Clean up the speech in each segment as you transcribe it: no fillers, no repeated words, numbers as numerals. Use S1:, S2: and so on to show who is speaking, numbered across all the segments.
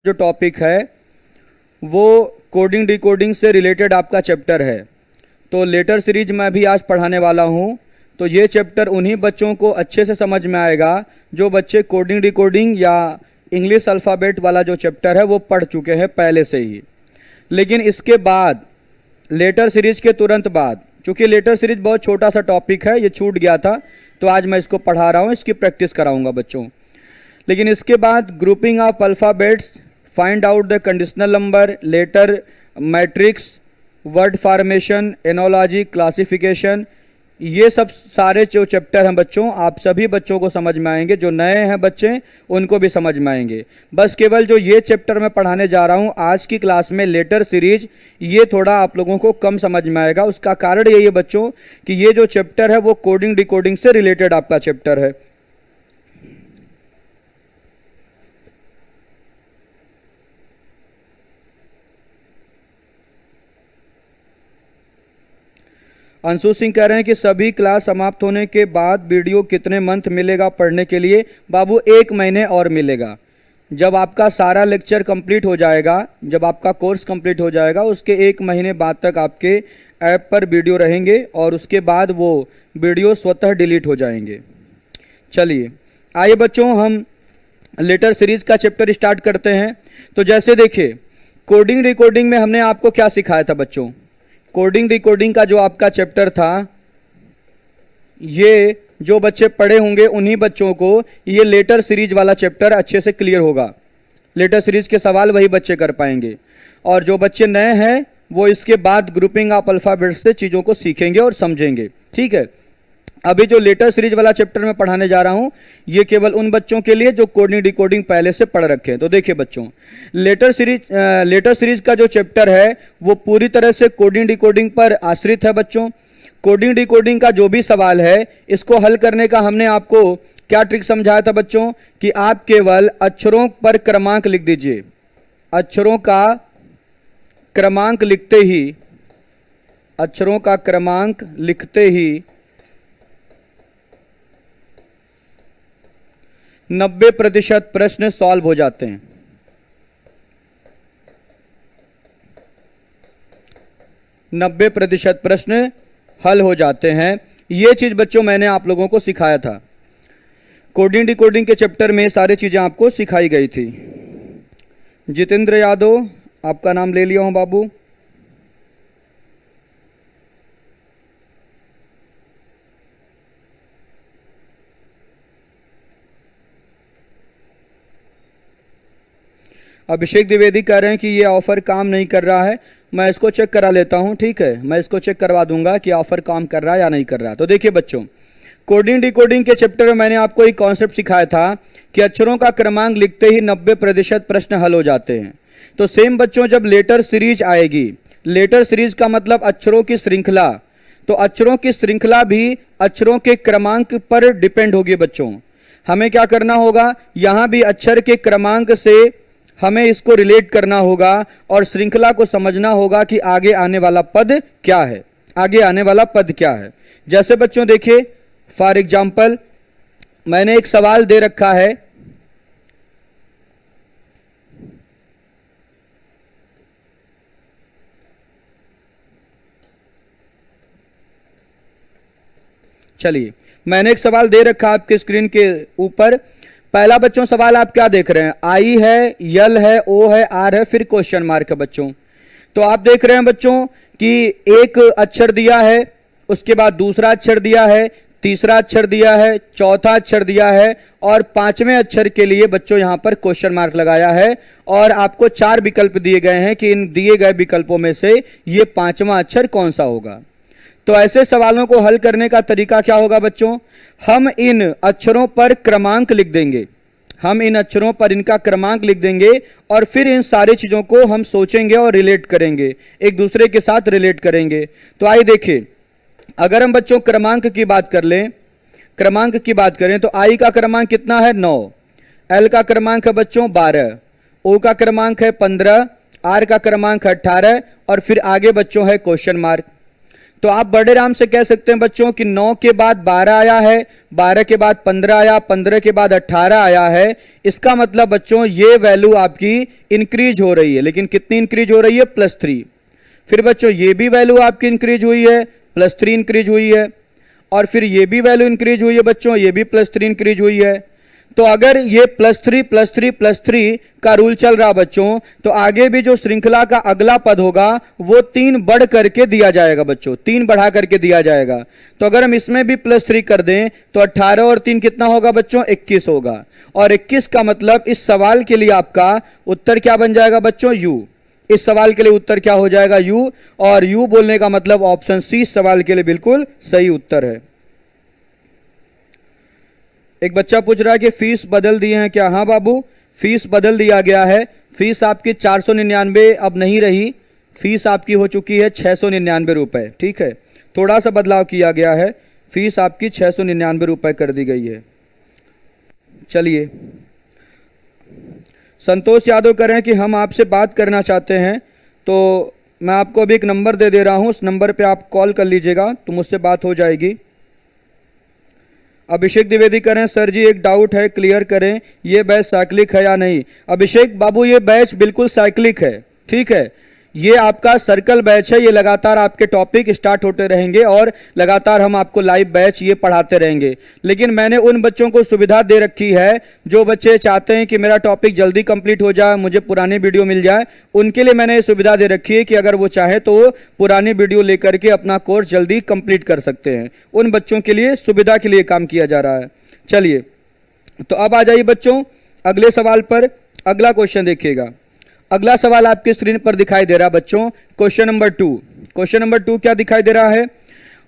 S1: जो टॉपिक है वो कोडिंग डिकोडिंग से रिलेटेड आपका चैप्टर है। तो लेटर सीरीज मैं भी आज पढ़ाने वाला हूँ। तो ये चैप्टर उन्हीं बच्चों को अच्छे से समझ में आएगा जो बच्चे कोडिंग डिकोडिंग या इंग्लिश अल्फ़ाबेट वाला जो चैप्टर है वो पढ़ चुके हैं पहले से ही। लेकिन इसके बाद लेटर सीरीज के तुरंत बाद, चूँकि लेटर सीरीज बहुत छोटा सा टॉपिक है, ये छूट गया था, तो आज मैं इसको पढ़ा रहा हूँ, इसकी प्रैक्टिस कराऊंगा बच्चों। लेकिन इसके बाद grouping of alphabets, find out the conditional number, letter matrix, word formation, analogy, classification, ये सब सारे जो चैप्टर हैं बच्चों, आप सभी बच्चों को समझ में आएंगे। जो नए हैं बच्चे उनको भी समझ में आएंगे। बस केवल जो ये चैप्टर मैं पढ़ाने जा रहा हूँ आज की क्लास में, लेटर सीरीज, ये थोड़ा आप लोगों को कम समझ में आएगा। उसका कारण यही है बच्चों कि ये जो चैप्टर है वो कोडिंग डिकोडिंग से रिलेटेड आपका चैप्टर है। अंशु सिंह कह रहे हैं कि सभी क्लास समाप्त होने के बाद वीडियो कितने मंथ मिलेगा पढ़ने के लिए? बाबू 1 महीने और मिलेगा। जब आपका सारा लेक्चर कंप्लीट हो जाएगा, जब आपका कोर्स कंप्लीट हो जाएगा, उसके 1 महीने बाद तक आपके ऐप पर वीडियो रहेंगे और उसके बाद वो वीडियो स्वतः डिलीट हो जाएंगे। चलिए आइए बच्चों, हम लेटर सीरीज का चैप्टर स्टार्ट करते हैं। तो जैसे देखिए, कोडिंग डिकोडिंग में हमने आपको क्या सिखाया था बच्चों? कोडिंग डिकोडिंग का जो आपका चैप्टर था, ये जो बच्चे पढ़े होंगे उन्हीं बच्चों को ये लेटर सीरीज वाला चैप्टर अच्छे से क्लियर होगा। लेटर सीरीज के सवाल वही बच्चे कर पाएंगे। और जो बच्चे नए हैं वो इसके बाद ग्रुपिंग ऑफ अल्फ़ाबेट से चीज़ों को सीखेंगे और समझेंगे। ठीक है, अभी जो लेटर सीरीज वाला चैप्टर मैं पढ़ाने जा रहा हूं ये केवल उन बच्चों के लिए जो कोडिंग डिकोडिंग पहले से पढ़ रखे हैं। तो देखिए बच्चों, लेटर सीरीज का जो चैप्टर है वो पूरी तरह से कोडिंग डिकोडिंग पर आश्रित है बच्चों। कोडिंग डिकोडिंग का जो भी सवाल है इसको हल करने का हमने आपको क्या ट्रिक समझाया था बच्चों कि आप केवल अक्षरों पर क्रमांक लिख दीजिए। अक्षरों का क्रमांक लिखते ही, अक्षरों का क्रमांक लिखते ही 90% प्रश्न सॉल्व हो जाते हैं। 90% प्रश्न हल हो जाते हैं। ये चीज बच्चों मैंने आप लोगों को सिखाया था। कोडिंग डिकोडिंग के चैप्टर में सारी चीजें आपको सिखाई गई थी। जितेंद्र यादव, आपका नाम ले लिया हूं बाबू। अभिषेक द्विवेदी कह रहे हैं कि ये ऑफ़र काम नहीं कर रहा है, मैं इसको चेक करा लेता हूँ। ठीक है, मैं इसको चेक करवा दूंगा कि ऑफ़र काम कर रहा है या नहीं कर रहा है। तो देखिए बच्चों, कोडिंग डिकोडिंग के चैप्टर में मैंने आपको एक कॉन्सेप्ट सिखाया था कि अक्षरों का क्रमांक लिखते ही 90% प्रश्न हल हो जाते हैं। तो सेम बच्चों, जब लेटर सीरीज आएगी, लेटर सीरीज का मतलब अक्षरों की श्रृंखला, तो अक्षरों की श्रृंखला भी अक्षरों के क्रमांक पर डिपेंड होगी बच्चों। हमें क्या करना होगा, यहां भी अक्षर के क्रमांक से हमें इसको रिलेट करना होगा और श्रृंखला को समझना होगा कि आगे आने वाला पद क्या है, आगे आने वाला पद क्या है। जैसे बच्चों देखिए, फॉर एग्जाम्पल मैंने एक सवाल दे रखा है, चलिए मैंने एक सवाल दे रखा आपके स्क्रीन के ऊपर। पहला बच्चों सवाल आप क्या देख रहे हैं? आई है, यल है, ओ है, आर है, फिर क्वेश्चन मार्क है बच्चों। तो आप देख रहे हैं बच्चों कि एक अक्षर दिया है, उसके बाद दूसरा अक्षर दिया है, तीसरा अक्षर दिया है, चौथा अक्षर दिया है और 5वें अक्षर के लिए बच्चों यहां पर क्वेश्चन मार्क लगाया है। और आपको 4 विकल्प दिए गए हैं कि इन दिए गए विकल्पों में से ये 5वां अक्षर कौन सा होगा। तो ऐसे सवालों को हल करने का तरीका क्या होगा बच्चों? हम इन अक्षरों पर क्रमांक लिख देंगे, हम इन अक्षरों पर इनका क्रमांक लिख देंगे और फिर इन सारी चीजों को हम सोचेंगे और रिलेट करेंगे, एक दूसरे के साथ रिलेट करेंगे। तो आइए देखिए, अगर हम बच्चों क्रमांक की बात कर लें, क्रमांक की बात करें तो आई का क्रमांक कितना है? 9, एल का क्रमांक है बच्चों 12, ओ का क्रमांक है 15, आर का क्रमांक है 18 और फिर आगे बच्चों है क्वेश्चन मार्क। तो आप बड़े आराम से कह सकते हैं बच्चों कि 9 के बाद 12 आया है, 12 के बाद 15 आया, 15 के बाद 18 आया है। इसका मतलब बच्चों ये वैल्यू आपकी इंक्रीज हो रही है, लेकिन कितनी इंक्रीज हो रही है? +3। फिर बच्चों ये भी वैल्यू आपकी इंक्रीज हुई है, +3 इंक्रीज हुई है। और फिर ये भी वैल्यू इंक्रीज हुई है बच्चों, ये भी +3 इंक्रीज हुई है। तो अगर ये +3 +3 +3 का रूल चल रहा बच्चों, तो आगे भी जो श्रृंखला का अगला पद होगा वो 3 बढ़ करके दिया जाएगा बच्चों, 3 बढ़ा करके दिया जाएगा। तो अगर हम इसमें भी +3 कर दें तो 18 और 3 कितना होगा बच्चों? 21 होगा। और 21 का मतलब इस सवाल के लिए आपका उत्तर क्या बन जाएगा बच्चों? यू। इस सवाल के लिए उत्तर क्या हो जाएगा? यू। और यू बोलने का मतलब ऑप्शन सी सवाल के लिए बिल्कुल सही उत्तर है। एक बच्चा पूछ रहा है कि फीस बदल दिए हैं क्या? हाँ बाबू, फीस बदल दिया गया है। फीस आपकी 499 अब नहीं रही, फीस आपकी हो चुकी है 699 रुपए। ठीक है, थोड़ा सा बदलाव किया गया है, फीस आपकी 699 रुपए कर दी गई है। चलिए, संतोष यादव कह रहे हैं कि हम आपसे बात करना चाहते हैं, तो मैं आपको अभी एक नंबर दे दे रहा हूं, उस नंबर पे आप कॉल कर लीजिएगा तो मुझसे बात हो जाएगी। अभिषेक द्विवेदी करें, सर जी एक डाउट है, क्लियर करें, ये बैच साइक्लिक है या नहीं? अभिषेक बाबू ये बैच बिल्कुल साइक्लिक है। ठीक है, ये आपका सर्कल बैच है, ये लगातार आपके टॉपिक स्टार्ट होते रहेंगे और लगातार हम आपको लाइव बैच ये पढ़ाते रहेंगे। लेकिन मैंने उन बच्चों को सुविधा दे रखी है जो बच्चे चाहते हैं कि मेरा टॉपिक जल्दी कंप्लीट हो जाए, मुझे पुरानी वीडियो मिल जाए, उनके लिए मैंने ये सुविधा दे रखी है कि अगर वो चाहे तो वो पुरानी वीडियो लेकर के अपना कोर्स जल्दी कंप्लीट कर सकते हैं। उन बच्चों के लिए सुविधा के लिए काम किया जा रहा है। चलिए, तो अब आ जाइए बच्चों अगले सवाल पर। अगला क्वेश्चन देखिएगा, अगला सवाल आपकी स्क्रीन पर दिखाई दे रहा है बच्चों, क्वेश्चन नंबर 2। क्वेश्चन नंबर 2 क्या दिखाई दे रहा है?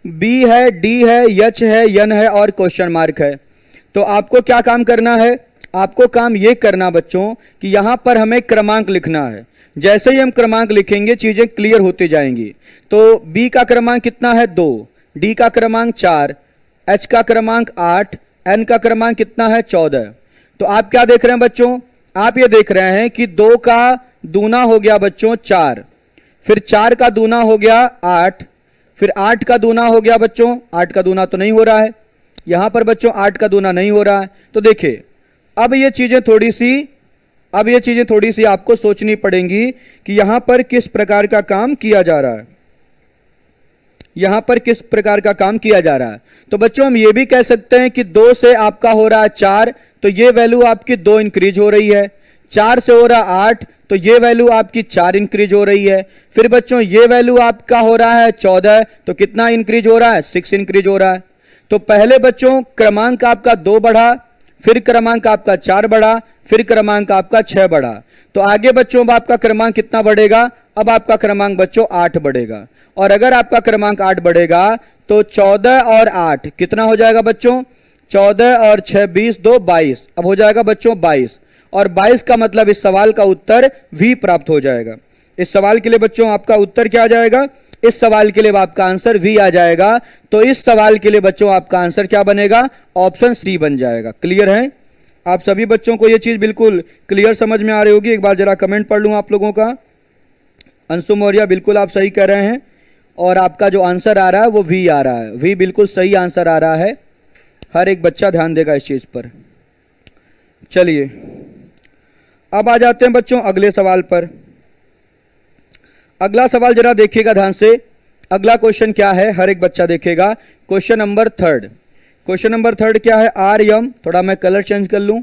S1: बी है, डी है, एच है, एन है और क्वेश्चन मार्क है। तो आपको क्या काम करना है? आपको काम ये करना बच्चों कि यहां पर हमें क्रमांक लिखना है। जैसे ही हम क्रमांक लिखेंगे चीजें क्लियर होती जाएंगी। तो बी का क्रमांक कितना है? 2, डी का क्रमांक 4, एच का क्रमांक 8, एन का क्रमांक कितना है? 14। तो आप क्या देख रहे हैं बच्चों? आप ये देख रहे हैं कि 2 का दूना हो गया बच्चों 4, फिर 4 का दूना हो गया 8, फिर 8 का दूना हो गया बच्चों, 8 का दूना तो नहीं हो रहा है यहां पर बच्चों, 8 का दूना नहीं हो रहा है। तो देखिए अब ये चीजें थोड़ी सी आपको सोचनी पड़ेंगी कि यहां पर किस प्रकार का काम किया जा रहा है, यहां पर किस प्रकार का काम किया जा रहा है। तो बच्चों हम ये भी कह सकते हैं कि 2 से आपका हो रहा है 4, तो ये वैल्यू आपकी 2 इंक्रीज हो रही है। 4 से हो रहा 8, तो ये वैल्यू आपकी 4 इंक्रीज हो रही है। फिर बच्चों ये वैल्यू आपका हो रहा है 14, तो कितना इंक्रीज हो रहा है? 6 इंक्रीज हो रहा है। तो पहले बच्चों क्रमांक आपका 2 बढ़ा, फिर क्रमांक आपका 4 बढ़ा, फिर क्रमांक आपका 6 बढ़ा। तो आगे बच्चों आपका क्रमांक कितना बढ़ेगा? अब आपका क्रमांक बच्चों 8 बढ़ेगा। और अगर आपका क्रमांक 8 बढ़ेगा तो 14 और 8 कितना हो जाएगा बच्चों? 14 और 6 20, 2 22। अब हो जाएगा बच्चों 22, और 22 का मतलब इस सवाल का उत्तर V प्राप्त हो जाएगा। इस सवाल के लिए बच्चों आपका उत्तर क्या आ जाएगा? इस सवाल के लिए आपका आंसर V आ जाएगा। तो इस सवाल के लिए बच्चों आपका आंसर क्या बनेगा? ऑप्शन सी बन जाएगा। क्लियर है? आप सभी बच्चों को यह चीज बिल्कुल क्लियर समझ में आ रही होगी। एक बार जरा कमेंट पढ़ लूं आप लोगों का। अंशु मौर्य बिल्कुल आप सही कह रहे हैं, और आपका जो आंसर आ रहा है वो V आ रहा है। V बिल्कुल सही आंसर आ रहा है। हर एक बच्चा ध्यान देगा इस चीज पर। चलिए अब आ जाते हैं बच्चों अगले सवाल पर। अगला सवाल जरा देखिएगा ध्यान से। अगला क्वेश्चन क्या है हर एक बच्चा देखेगा। Question number 3। क्वेश्चन नंबर 3 क्या है? आर यम, थोड़ा मैं कलर चेंज कर लूं।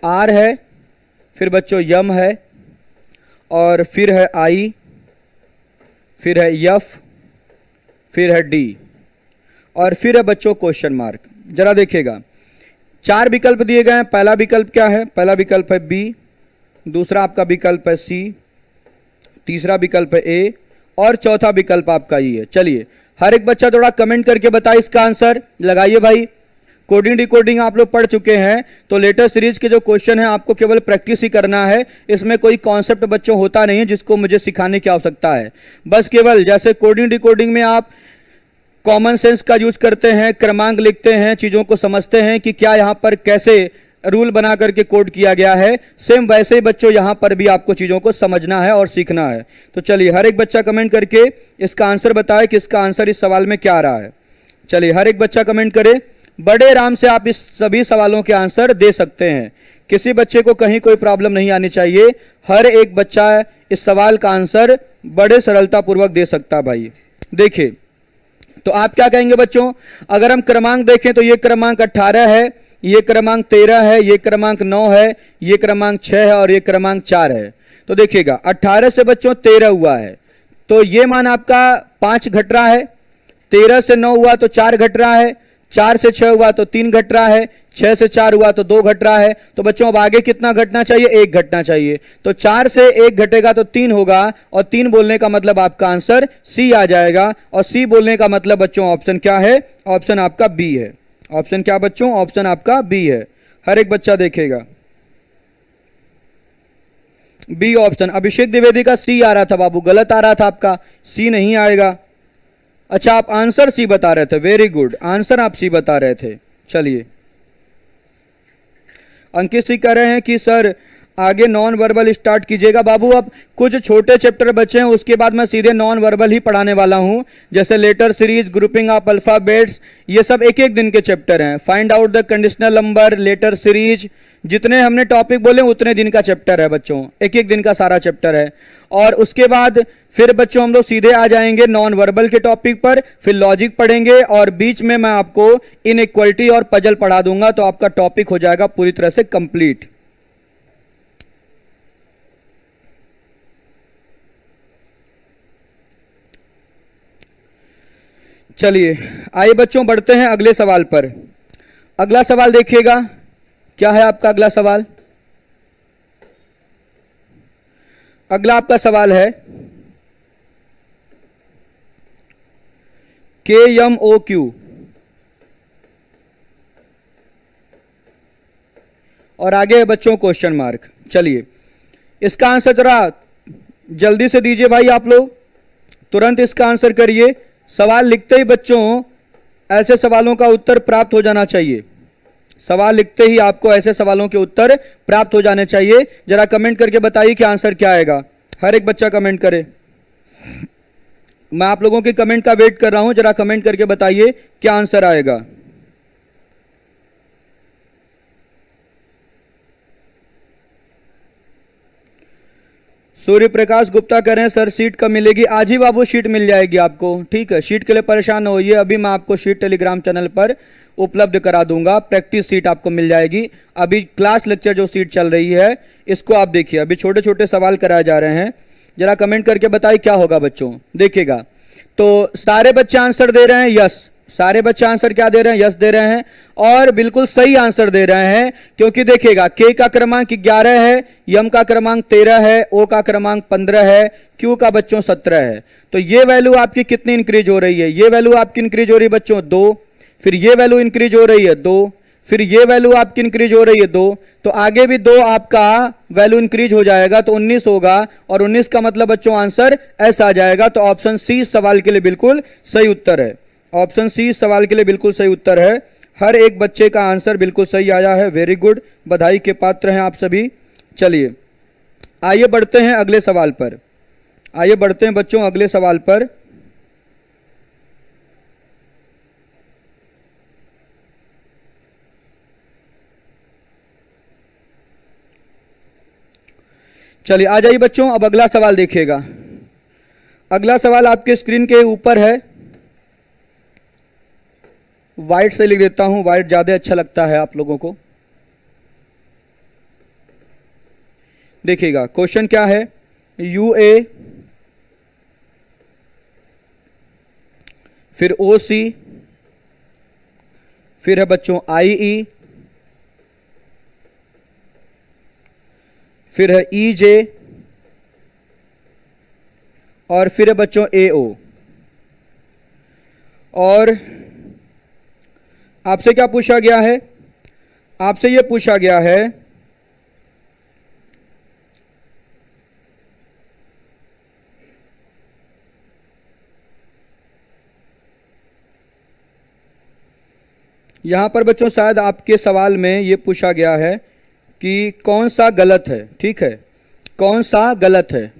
S1: आर है, फिर बच्चों यम है, और फिर है आई, फिर है यफ, फिर है डी, और फिर है बच्चों क्वेश्चन मार्क। जरा देखिएगा 4 विकल्प दिए गए हैं। पहला विकल्प क्या है? पहला विकल्प है बी, दूसरा आपका विकल्प है सी, तीसरा विकल्प है ए, और चौथा विकल्प आपका ई है। चलिए हर एक बच्चा थोड़ा कमेंट करके बताए इसका आंसर। लगाइए भाई। कोडिंग डिकोडिंग आप लोग पढ़ चुके हैं, तो लेटेस्ट सीरीज के जो क्वेश्चन है आपको केवल प्रैक्टिस ही करना है। इसमें कोई कॉन्सेप्ट बच्चों होता नहीं है जिसको मुझे सिखाने की आवश्यकता है। बस केवल जैसे कोडिंग डिकोडिंग में आप कॉमन सेंस का यूज करते हैं, क्रमांक लिखते हैं, चीजों को समझते हैं कि क्या यहाँ पर कैसे रूल बना करके कोड किया गया है, सेम वैसे ही बच्चों यहां पर भी आपको चीजों को समझना है और सीखना है। तो चलिए हर एक बच्चा कमेंट करके इसका आंसर बताए कि इसका आंसर इस सवाल में क्या आ रहा है। चलिए हर एक बच्चा कमेंट करे। बड़े आराम से आप इस सभी सवालों के आंसर दे सकते हैं, किसी बच्चे को कहीं कोई प्रॉब्लम नहीं आनी चाहिए। हर एक बच्चा इस सवाल का आंसर बड़े सरलता पूर्वक दे सकता भाई। देखिए तो आप क्या कहेंगे बच्चों, अगर हम क्रमांक देखें तो ये क्रमांक 18 है, ये क्रमांक 13 है, ये क्रमांक 9 है, ये क्रमांक 6 है और ये क्रमांक 4 है। तो देखिएगा 18 से बच्चों 13 हुआ है तो ये मान आपका 5 घट रहा है, 13 से 9 हुआ तो 4 घट रहा है, 4 से 6 हुआ तो 3 घट रहा है, 6 से 4 हुआ तो 2 घट रहा है। तो बच्चों अब आगे कितना घटना चाहिए, 1 घटना चाहिए। तो 4 से 1 घटेगा तो 3 होगा और 3 बोलने का मतलब आपका आंसर सी आ जाएगा। और सी बोलने का मतलब बच्चों ऑप्शन क्या है, ऑप्शन आपका बी है। ऑप्शन क्या बच्चों, ऑप्शन आपका बी है। हर एक बच्चा देखेगा बी ऑप्शन। अभिषेक द्विवेदी का सी आ रहा था बाबू, गलत आ रहा था आपका, सी नहीं आएगा। अच्छा आप आंसर सी बता रहे थे, वेरी गुड, आंसर आप सी बता रहे थे। चलिए अंकित सिंह कह रहे हैं कि सर आगे नॉन वर्बल स्टार्ट कीजिएगा। बाबू अब कुछ छोटे चैप्टर बचे हैं, उसके बाद मैं सीधे नॉन वर्बल ही पढ़ाने वाला हूं, जैसे letter series, grouping of alphabets, ये सब एक एक दिन के चैप्टर हैं। Find out the conditional number, letter series, जितने हमने टॉपिक बोले उतने दिन का चैप्टर है बच्चों, एक एक दिन का सारा चैप्टर है। और उसके बाद फिर बच्चों हम लोग सीधे आ जाएंगे नॉन वर्बल के टॉपिक पर, फिर लॉजिक पढ़ेंगे और बीच में मैं आपको इनइक्वालिटी और पजल पढ़ा दूंगा, तो आपका टॉपिक हो जाएगा पूरी तरह से कंप्लीट। चलिए आइए बच्चों बढ़ते हैं अगले सवाल पर। अगला सवाल देखिएगा, क्या है आपका अगला सवाल। अगला आपका सवाल है KMOQ और आगे है बच्चों क्वेश्चन मार्क। चलिए इसका आंसर जरा जल्दी से दीजिए भाई, आप लोग तुरंत इसका आंसर करिए। सवाल लिखते ही बच्चों ऐसे सवालों का उत्तर प्राप्त हो जाना चाहिए, सवाल लिखते ही आपको ऐसे सवालों के उत्तर प्राप्त हो जाने चाहिए। जरा कमेंट करके बताइए कि आंसर क्या आएगा, हर एक बच्चा कमेंट करे। मैं आप लोगों के कमेंट का वेट कर रहा हूं, जरा कमेंट करके बताइए क्या आंसर आएगा। सूर्य प्रकाश गुप्ता कह रहे हैं सर सीट कब मिलेगी। आज ही बाबू शीट मिल जाएगी आपको, ठीक है, शीट के लिए परेशान न होइए, अभी मैं आपको शीट टेलीग्राम चैनल पर उपलब्ध करा दूंगा। प्रैक्टिस सीट आपको मिल जाएगी। अभी क्लास लेक्चर जो सीट चल रही है इसको आप देखिए, अभी छोटे छोटे सवाल कराए जा रहे हैं। जरा कमेंट करके बताइए क्या होगा बच्चों। देखिएगा तो सारे बच्चे आंसर दे रहे हैं यस, सारे बच्चे आंसर क्या दे रहे हैं, यस दे रहे हैं और बिल्कुल सही आंसर दे रहे हैं। क्योंकि देखिएगा के का क्रमांक 11 है, यम का क्रमांक 13 है, ओ का क्रमांक 15 है, क्यू का बच्चों 17 है। तो ये वैल्यू आपकी कितनी इंक्रीज हो रही है, ये वैल्यू आपकी इंक्रीज हो रही है बच्चों 2, फिर ये वैल्यू इंक्रीज हो रही है 2, फिर ये वैल्यू आपकी इंक्रीज हो रही है 2, तो आगे भी 2 आपका वैल्यू इंक्रीज हो जाएगा तो 19 होगा और 19 का मतलब बच्चों आंसर ऐसा आ जाएगा। तो ऑप्शन सी सवाल के लिए बिल्कुल सही उत्तर है, ऑप्शन सी सवाल के लिए बिल्कुल सही उत्तर है। हर एक बच्चे का आंसर बिल्कुल सही आया है, वेरी गुड, बधाई के पात्र हैं आप सभी। चलिए आइए बढ़ते हैं अगले सवाल पर, आइए बढ़ते हैं बच्चों अगले सवाल पर। चलिए आ जाइए बच्चों, अब अगला सवाल देखिएगा। अगला सवाल आपके स्क्रीन के ऊपर है, वाइट से लिख देता हूं, वाइट ज्यादा अच्छा लगता है आप लोगों को। देखिएगा क्वेश्चन क्या है, यूए फिर ओसी फिर है बच्चों आईई फिर है ईजे और फिर है बच्चों एओ। और आपसे क्या पूछा गया है, आपसे यह पूछा गया है यहाँ पर बच्चों शायद आपके सवाल में ये पूछा गया है कि कौन सा गलत है, ठीक है, कौन सा गलत है।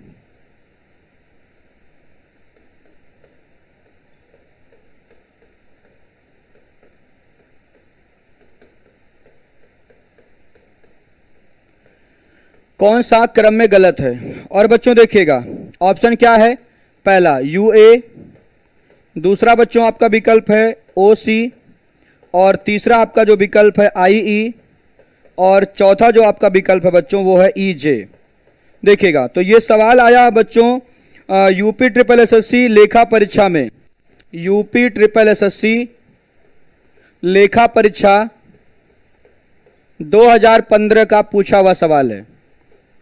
S1: कौन सा क्रम में गलत है। और बच्चों देखिएगा ऑप्शन क्या है, पहला यूए, दूसरा बच्चों आपका विकल्प है ओसी, और तीसरा आपका जो विकल्प है आईई, और चौथा जो आपका विकल्प है बच्चों वो है ईजे। देखिएगा तो ये सवाल आया बच्चों यूपी ट्रिपल एसएससी लेखा परीक्षा में, यूपी ट्रिपल एसएससी लेखा परीक्षा 2015 का पूछा हुआ सवाल है,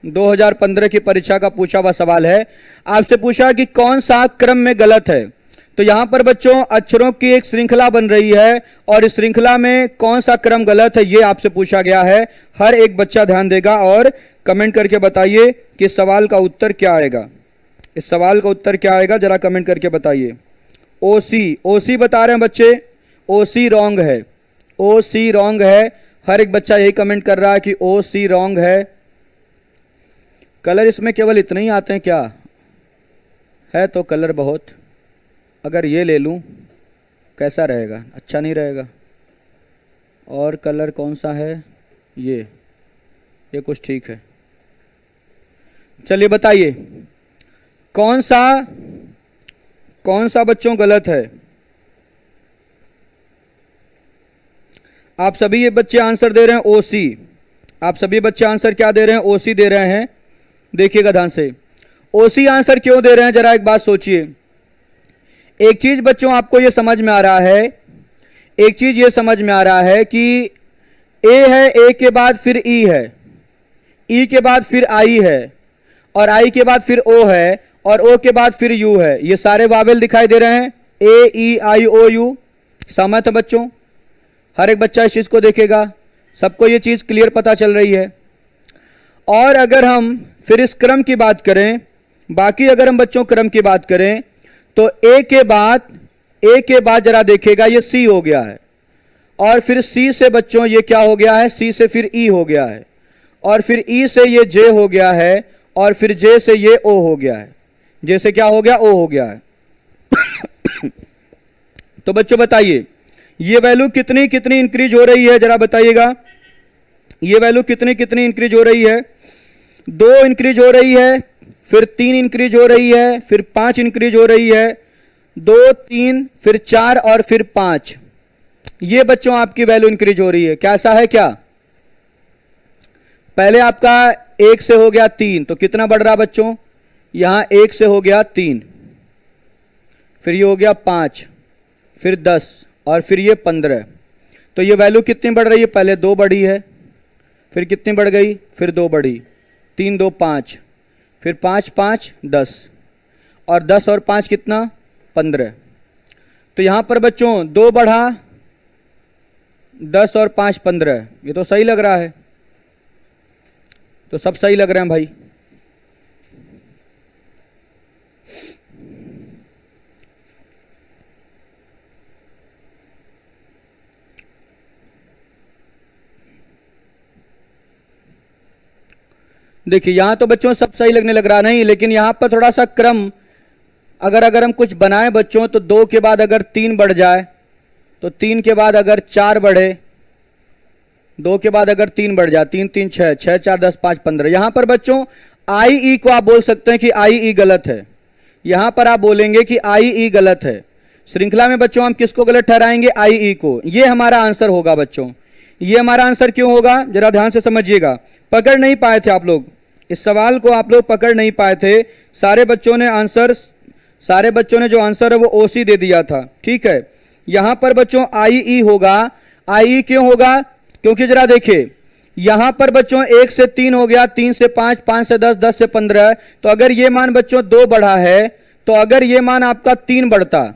S1: 2015 की परीक्षा का पूछा हुआ सवाल है। आपसे पूछा कि कौन सा क्रम में गलत है। तो यहां पर बच्चों अक्षरों की एक श्रृंखला बन रही है और इस श्रृंखला में कौन सा क्रम गलत है ये आपसे पूछा गया है। हर एक बच्चा ध्यान देगा और कमेंट करके बताइए कि इस सवाल का उत्तर क्या आएगा, इस सवाल का उत्तर क्या आएगा जरा कमेंट करके बताइए। ओसी, ओसी बता रहे हैं बच्चे, ओसी रॉन्ग है, ओसी रॉन्ग है। हर एक बच्चा यही कमेंट कर रहा है कि ओसी रॉन्ग है। कलर इसमें केवल इतने ही आते हैं क्या है, तो कलर बहुत, अगर ये ले लूं कैसा रहेगा, अच्छा नहीं रहेगा। और कलर कौन सा है, ये कुछ ठीक है। चलिए बताइए कौन सा बच्चों गलत है। आप सभी ये बच्चे आंसर दे रहे हैं ओसी, आप सभी बच्चे आंसर क्या दे रहे हैं, ओसी दे रहे हैं। देखिएगा ध्यान से, ओसी आंसर क्यों दे रहे हैं जरा एक बात सोचिए। एक चीज बच्चों आपको ये समझ में आ रहा है, एक चीज ये समझ में आ रहा है कि ए है, ए के बाद फिर ई है, ई के बाद फिर आई है, और आई के बाद फिर ओ है, और ओ के बाद फिर यू है। ये सारे वावेल दिखाई दे रहे हैं, ए ई आई ओ यू। सहमत है बच्चों? हर एक बच्चा इस चीज को देखेगा, सबको ये चीज क्लियर पता चल रही है। और अगर हम फिर इस क्रम की बात करें, बाकी अगर हम बच्चों क्रम की बात करें तो ए के बाद जरा देखिएगा ये सी हो गया है, और फिर सी से बच्चों ये क्या हो गया है, सी से फिर ई हो गया है, और फिर ई से ये जे हो गया है, और फिर जे से ये ओ हो गया है, जे से क्या हो गया, ओ हो गया है। तो बच्चों बताइए ये वैल्यू कितनी कितनी इंक्रीज हो रही है जरा बताइएगा, ये वैल्यू कितनी कितनी इंक्रीज हो रही है। 2 इंक्रीज हो रही है, फिर 3 इंक्रीज हो रही है, फिर 5 इंक्रीज हो रही है, 2 3 फिर 4 और फिर 5। ये बच्चों आपकी वैल्यू इंक्रीज हो रही है। कैसा है क्या, पहले आपका 1 से हो गया 3, तो कितना बढ़ रहा बच्चों, यहां 1 से हो गया 3, फिर ये हो गया 5, फिर 10 और फिर ये 15। तो ये वैल्यू कितनी बढ़ रही है, पहले 2 बढ़ी है, फिर कितनी बढ़ गई, फिर 2 बढ़ी, 3 2 5, फिर 5 5 10, और 10 और 5 कितना, 15। तो यहां पर बच्चों 2 बढ़ा, 10 और 5 15। ये तो सही लग रहा है, तो सब सही लग रहे हैं भाई। देखिए यहां तो बच्चों सब सही लगने लग रहा नहीं, लेकिन यहां पर थोड़ा सा क्रम अगर हम कुछ बनाएं बच्चों, तो 2 के बाद अगर 3 बढ़ जाए, तो 3 के बाद अगर 4 बढ़े, 2 के बाद अगर 3 बढ़ जाए, 3 3 6, 6 4 10 5 15। यहां पर बच्चों आई ई को आप बोल सकते हैं कि आई ई गलत है, यहां पर आप बोलेंगे कि आई ई गलत है। श्रृंखला में बच्चों हम किसको गलत ठहराएंगे, आई ई को। ये हमारा आंसर होगा बच्चों। ये हमारा आंसर क्यों होगा जरा ध्यान से समझिएगा। पकड़ नहीं पाए थे आप लोग, इस सवाल को आप लोग पकड़ नहीं पाए थे। सारे बच्चों ने जो आंसर है वो ओसी दे दिया था, ठीक है। यहां पर बच्चों आई ई होगा। आई ई क्यों होगा, क्योंकि जरा देखिए यहां पर बच्चों 1 से 3 हो गया, 3 से 5, 5 से 10, 10 से 15। तो अगर ये मान बच्चों 2 बढ़ा है, तो अगर ये मान आपका 3 बढ़ता,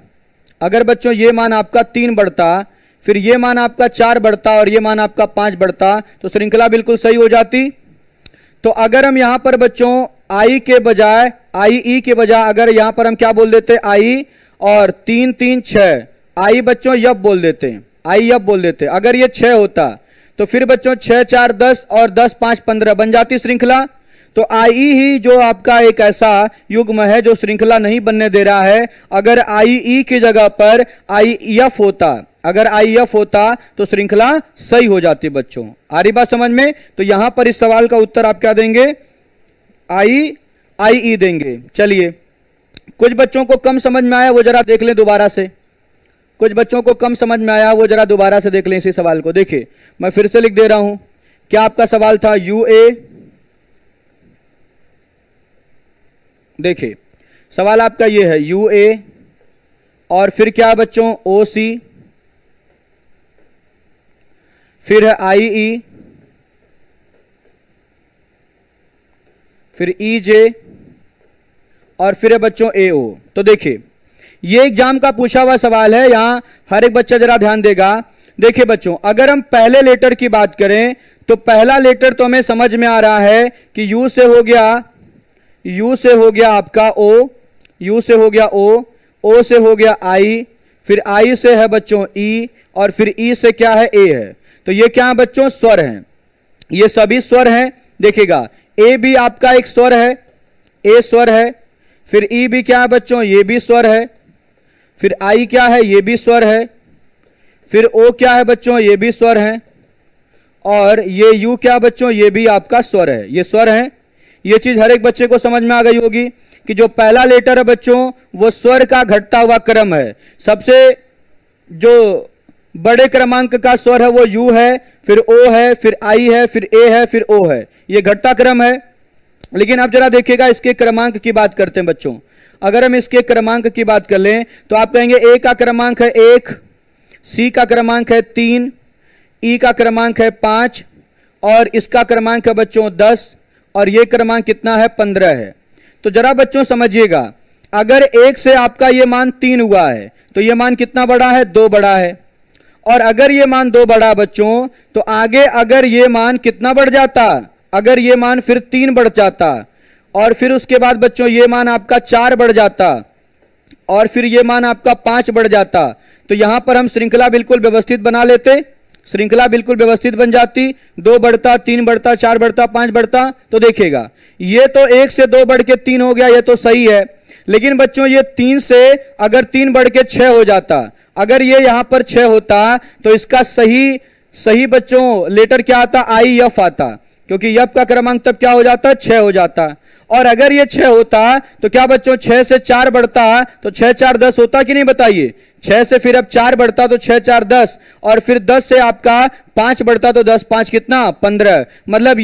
S1: अगर बच्चों ये मान आपका 3 बढ़ता, फिर ये मान आपका 4 बढ़ता और ये मान आपका 5 बढ़ता, तो श्रृंखला बिल्कुल सही हो जाती। तो अगर हम यहां पर बच्चों आई के बजाय, आई ई के बजाय अगर यहां पर हम क्या बोल देते, आई और 3 3 6, आई बच्चों यब बोल देते हैं, IEF बोल देते। अगर ये 6 होता तो फिर बच्चों 6 4 10 और 10 5 15 बन जाती श्रृंखला। तो IE ही जो आपका एक ऐसा युग्म है जो श्रृंखला नहीं बनने दे रहा है। अगर IE की जगह पर IF होता, अगर IF होता तो श्रृंखला सही हो जाती बच्चों। आ रही बात समझ में? तो यहां पर इस सवाल का उत्तर आप क्या देंगे? IE देंगे। चलिए, कुछ बच्चों को कम समझ में आया वो जरा देख लें दोबारा से। कुछ बच्चों को कम समझ में आया वो जरा दोबारा से देख लें इसी सवाल को। देखिए मैं फिर से लिख दे रहा हूं। क्या आपका सवाल था? UA। देखिए सवाल आपका ये है UA और फिर क्या बच्चों? OC, फिर है IE, फिर EJ और फिर है बच्चों AO। तो देखिए ये एग्जाम का पूछा हुआ सवाल है, यहां हर एक बच्चा जरा ध्यान देगा। देखिए बच्चों, अगर हम पहले लेटर की बात करें तो पहला लेटर तो हमें समझ में आ रहा है कि U से हो गया आपका O, U से हो गया O से हो गया I, फिर I से है बच्चों E और फिर E से क्या है? A है। तो ये क्या है बच्चों? स्वर हैं। ये सभी स्वर हैं। देखिएगा A भी आपका एक स्वर है, A स्वर है। फिर E भी क्या है बच्चों? ये भी स्वर है। फिर I क्या है? ये भी स्वर है। फिर O क्या है बच्चों? ये भी स्वर है। और ये U क्या बच्चों? ये भी आपका स्वर है। ये स्वर है। ये चीज हर एक बच्चे को समझ में आ गई होगी कि जो पहला लेटर है बच्चों वो स्वर का घटता हुआ क्रम है। सबसे जो बड़े क्रमांक का स्वर है वो U है, फिर O है, फिर I है, फिर A है, फिर O है। ये घटता क्रम है। लेकिन आप जरा देखिएगा इसके क्रमांक की बात करते हैं बच्चों। अगर हम इसके क्रमांक की बात कर लें तो आप कहेंगे A का क्रमांक है 1, C का क्रमांक है 3, E का क्रमांक है 5 और इसका क्रमांक है बच्चों 10 और ये क्रमांक कितना है? 15 है। तो जरा बच्चों समझिएगा, अगर 1 से आपका ये मान 3 हुआ है तो ये मान कितना बड़ा है? 2 बड़ा है। और अगर ये मान 2 बड़ा बच्चों तो आगे अगर ये मान कितना बढ़ जाता? अगर ये मान फिर 3 बढ़ जाता और फिर उसके बाद बच्चों ये मान आपका 4 बढ़ जाता और फिर ये मान आपका 5 बढ़ जाता। तो यहां पर हम श्रृंखला बिल्कुल व्यवस्थित बना लेते। श्रृंखला बिल्कुल व्यवस्थित बन जाती। 2 बढ़ता, 3 बढ़ता, 4 बढ़ता, 5 बढ़ता। तो देखिएगा ये तो 1 से 2 बढ़ के 3 हो गया, ये तो सही है। लेकिन बच्चों ये 3 से अगर 3 बढ़ के 6 हो जाता, अगर ये यहां पर 6 होता तो इसका सही बच्चों लेटर क्या आता? IF आता, क्योंकि F का क्रमांक तब क्या हो जाता? 6 हो जाता। और अगर ये 6 होता तो क्या बच्चों 6 से 4 बढ़ता तो 6 4 10 होता कि नहीं? बताइए। 6 से फिर अब 4 बढ़ता तो 6 4 10 और फिर 10 से आपका 5 बढ़ता तो 10 5 कितना? 15। मतलब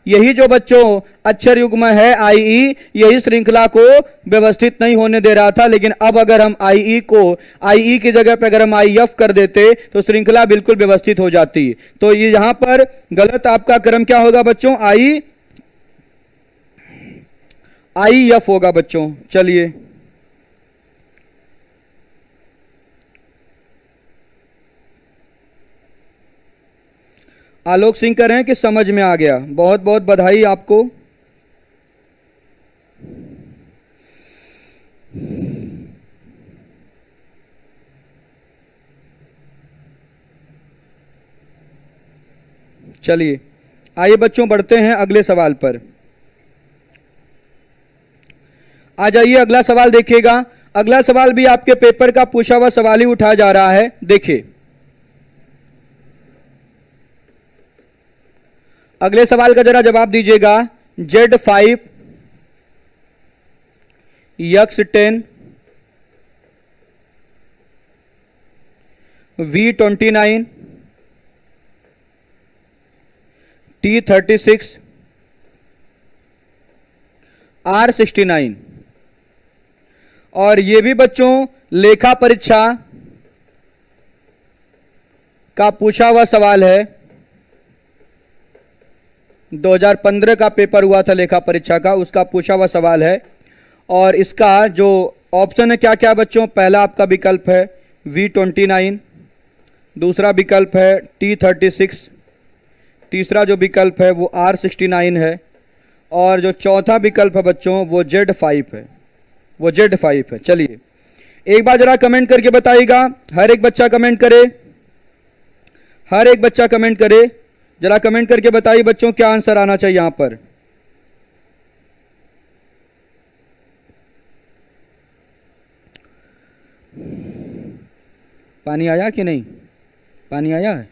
S1: यही जो बच्चों अक्षर युग्म है IE, यही श्रृंखला को व्यवस्थित नहीं होने दे रहा था। लेकिन अब अगर हम IE की जगह पर अगर हम IF कर देते तो श्रृंखला बिल्कुल व्यवस्थित हो जाती। तो ये यहां पर गलत आपका क्रम क्या होगा बच्चों? IF होगा बच्चों। चलिए आलोक सिंह कह रहे हैं कि समझ में आ गया। बहुत बहुत बधाई आपको। चलिए आइए बच्चों बढ़ते हैं अगले सवाल पर। आ जाइए अगला सवाल देखिएगा। अगला सवाल भी आपके पेपर का पूछा हुआ सवाल ही उठाया जा रहा है। देखिए अगले सवाल का जरा जवाब दीजिएगा। Z5 X10 V29 T36 R69 और ये भी बच्चों लेखा परीक्षा का पूछा हुआ सवाल है। 2015 का पेपर हुआ था लेखा परीक्षा का, उसका पूछा हुआ सवाल है। और इसका जो ऑप्शन है क्या क्या बच्चों? पहला आपका विकल्प है V29, दूसरा विकल्प है T36, तीसरा जो विकल्प है वो R69 है और जो चौथा विकल्प है बच्चों वो Z5 है। चलिए एक बार जरा कमेंट करके बताइएगा, हर एक बच्चा कमेंट करे, हर एक बच्चा कमेंट करे, जरा कमेंट करके बताइए बच्चों क्या आंसर आना चाहिए यहां पर। पानी आया कि नहीं? पानी आया है?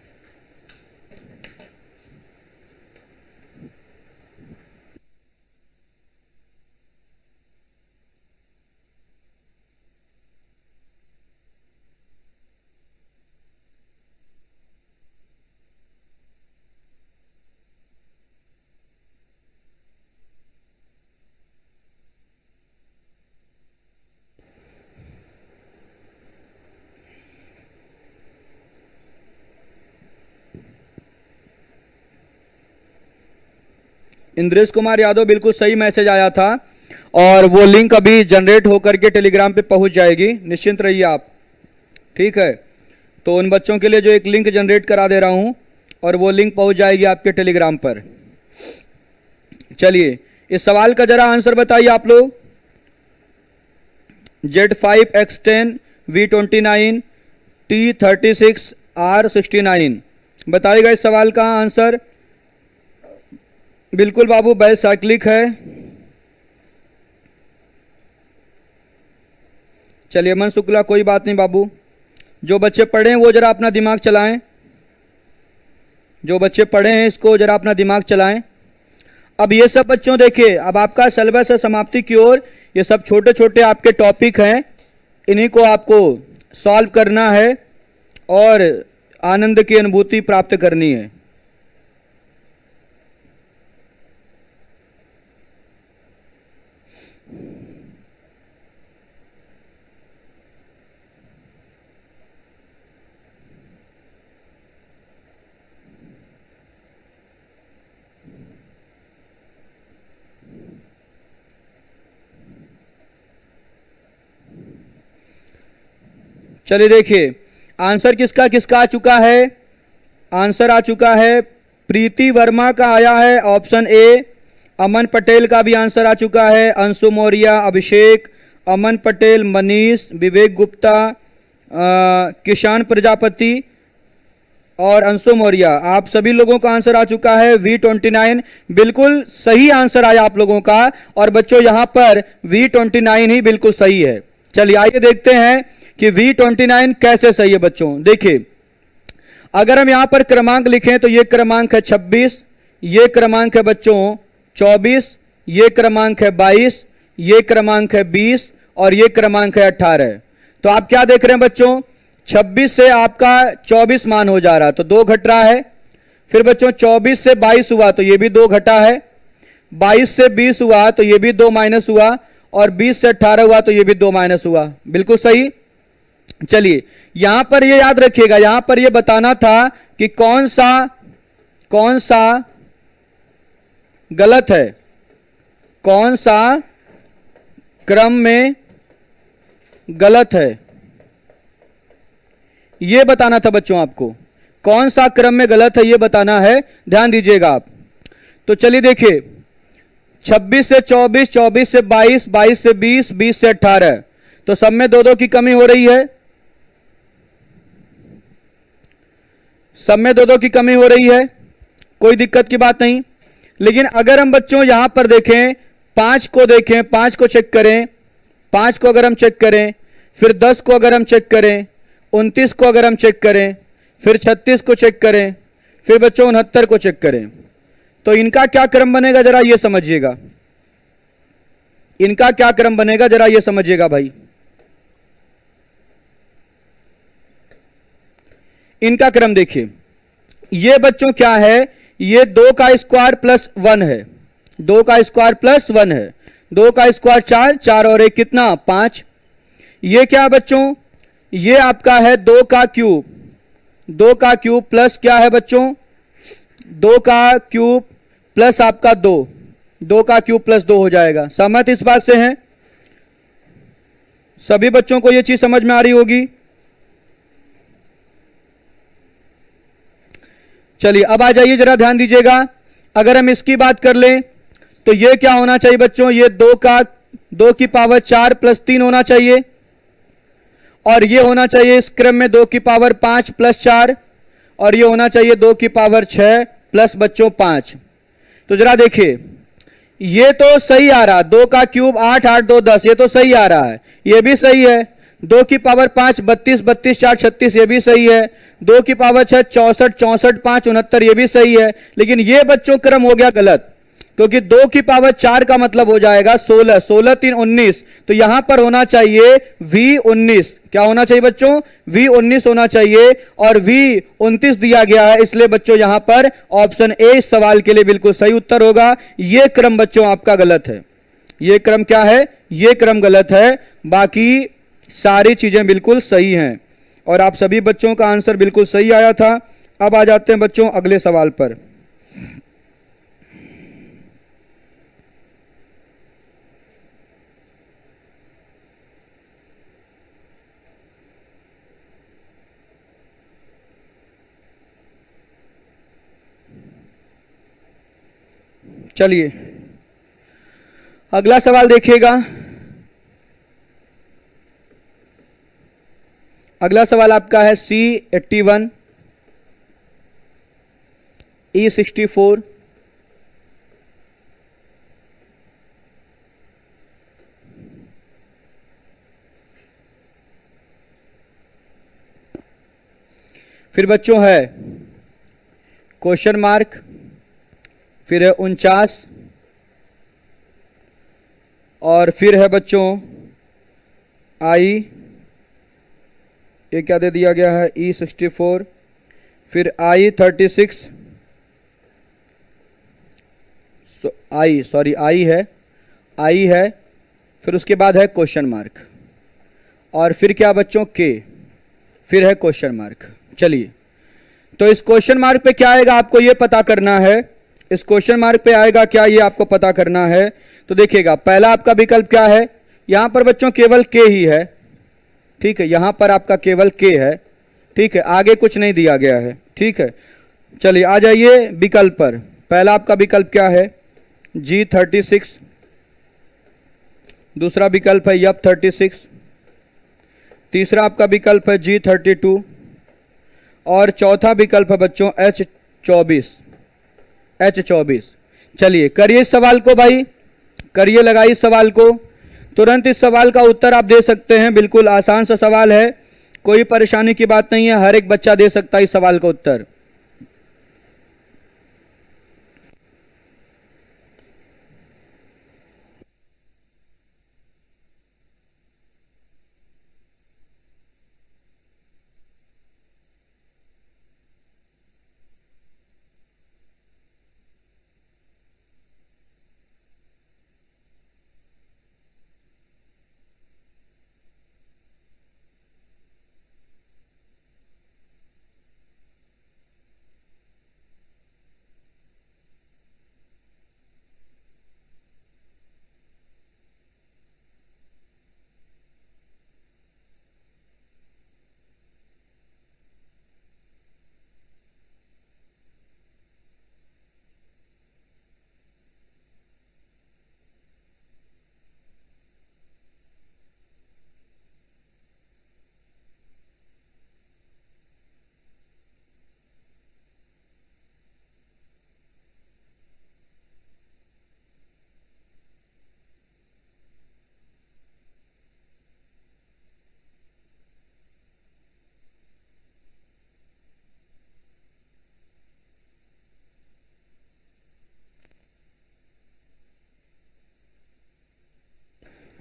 S1: इंद्रेश कुमार यादव, बिल्कुल सही मैसेज आया था और वो लिंक अभी जनरेट होकर के टेलीग्राम पे पहुंच जाएगी, निश्चिंत रहिए आप, ठीक है। तो उन बच्चों के लिए जो एक लिंक जनरेट करा दे रहा हूं और वो लिंक पहुंच जाएगी आपके टेलीग्राम पर। चलिए इस सवाल का जरा आंसर बताइए आप लोग। Z5X10 V29 T36 R69, बताइएगा इस सवाल का आंसर। बिल्कुल बाबू, बाइसाइक्लिक है। चलिए अमन शुक्ला, कोई बात नहीं बाबू, जो बच्चे पढ़े हैं वो जरा अपना दिमाग चलाएं, जो बच्चे पढ़े हैं इसको जरा अपना दिमाग चलाएं। अब ये सब बच्चों देखिए, अब आपका सिलेबस है समाप्ति की ओर, ये सब छोटे छोटे आपके टॉपिक हैं, इन्हीं को आपको सॉल्व करना है और आनंद की अनुभूति प्राप्त करनी है। चलिए देखिए आंसर किसका किसका आ चुका है। आंसर आ चुका है प्रीति वर्मा का आया है ऑप्शन ए, अमन पटेल का भी आंसर आ चुका है, अंशु मौर्य, अभिषेक, अमन पटेल, मनीष, विवेक गुप्ता, किसान प्रजापति और अंशु मौर्य, आप सभी लोगों का आंसर आ चुका है V29। बिल्कुल सही आंसर आया आप लोगों का और बच्चों यहां पर V29 ही बिल्कुल सही है। चलिए आइए देखते हैं कि V29 कैसे सही है बच्चों। देखिए अगर हम यहां पर क्रमांक लिखें तो ये क्रमांक है 26, ये क्रमांक है बच्चों 24, ये क्रमांक है 22, ये क्रमांक है 20 और ये क्रमांक है 18। तो आप क्या देख रहे हैं बच्चों, 26 से आपका 24 मान हो जा रहा है तो 2 घट रहा है। फिर बच्चों 24 से 22 हुआ तो ये भी 2 घटा है, 22 से 20 हुआ तो ये भी 2 माइनस हुआ और 20 से 18 हुआ तो ये भी 2 माइनस हुआ। बिल्कुल सही। चलिए यहां पर ये याद रखिएगा, यहां पर ये बताना था कि कौन सा गलत है, कौन सा क्रम में गलत है, ये बताना था बच्चों आपको, कौन सा क्रम में गलत है ये बताना है, ध्यान दीजिएगा आप। तो चलिए देखिए 26 से 24, 24 से 22, 22 से 20, 20 से 18, तो सब में 2-2 की कमी हो रही है, सब में 2-2 की कमी हो रही है, कोई दिक्कत की बात नहीं। लेकिन अगर हम बच्चों यहां पर देखें 5 को देखें, 5 को चेक करें, 5 को अगर हम चेक करें, फिर 10 को अगर हम चेक करें, 29 को अगर हम चेक करें, फिर 36 को चेक करें, फिर बच्चों 69 को चेक करें, तो इनका क्या क्रम बनेगा जरा ये समझिएगा, इनका क्या क्रम बनेगा जरा ये समझिएगा भाई। इनका क्रम देखिए, ये बच्चों क्या है, ये 2 का स्क्वायर प्लस 1 है, 2 का स्क्वायर प्लस 1 है, 2 का स्क्वायर 4, 4 और 1 कितना 5। ये क्या है बच्चों, ये आपका है 2 का क्यूब, 2 का क्यूब प्लस क्या है बच्चों, 2 का क्यूब प्लस आपका 2, 2 का क्यूब प्लस 2 हो जाएगा। सहमत इस बात से हैं सभी बच्चों को, ये चीज समझ में आ रही होगी। चलिए अब आ जाइए जरा ध्यान दीजिएगा, अगर हम इसकी बात कर लें तो ये क्या होना चाहिए बच्चों, ये 2 की पावर 4 प्लस 3 होना चाहिए। और ये होना चाहिए इस क्रम में 2 की पावर 5 प्लस 4, और ये होना चाहिए 2 की पावर 6 प्लस बच्चों 5। तो जरा देखिए, ये तो सही आ रहा, 2 का क्यूब 8, 8 2 10, ये तो सही आ रहा है, ये भी सही है। 2 की पावर 5 32, 32 4 36, ये भी सही है। 2 की पावर 6 64, 64 5 69, ये भी सही है। लेकिन ये बच्चों क्रम हो गया गलत, क्योंकि 2 की पावर 4 का मतलब हो जाएगा 16, 16 3 19, तो यहां पर होना चाहिए V19। क्या होना चाहिए बच्चों? V19 होना चाहिए, और V29 दिया गया है, इसलिए बच्चों यहां पर ऑप्शन ए इस सवाल के लिए बिल्कुल सही उत्तर होगा। यह क्रम बच्चों आपका गलत है, यह क्रम क्या है? यह क्रम गलत है, बाकी सारी चीजें बिल्कुल सही हैं, और आप सभी बच्चों का आंसर बिल्कुल सही आया था। अब आ जाते हैं बच्चों अगले सवाल पर। चलिए अगला सवाल देखिएगा। अगला सवाल आपका है C81 E64 फिर बच्चों है क्वेश्चन मार्क, फिर है 49, और फिर है बच्चों आई, ये क्या दे दिया गया है? E64, फिर I36, आई है, आई है, फिर उसके बाद है क्वेश्चन मार्क, और फिर क्या बच्चों? के, फिर है क्वेश्चन मार्क। चलिए, तो इस क्वेश्चन मार्क पे क्या आएगा आपको ये पता करना है। इस क्वेश्चन मार्क पे आएगा क्या, ये आपको पता करना है। तो देखिएगा, पहला आपका विकल्प क्या है? यहां पर बच्चों केवल के ही है, ठीक है, यहां पर आपका केवल के है, ठीक है, आगे कुछ नहीं दिया गया है, ठीक है। चलिए आ जाइए विकल्प पर। पहला आपका विकल्प क्या है? G36, दूसरा विकल्प है F36, तीसरा आपका विकल्प है G32, और चौथा विकल्प है बच्चों H24। चलिए करिए इस सवाल को भाई, करिए, लगाइए इस सवाल को। तुरंत इस सवाल का उत्तर आप दे सकते हैं, बिल्कुल आसान सा सवाल है, कोई परेशानी की बात नहीं है, हर एक बच्चा दे सकता है इस सवाल का उत्तर।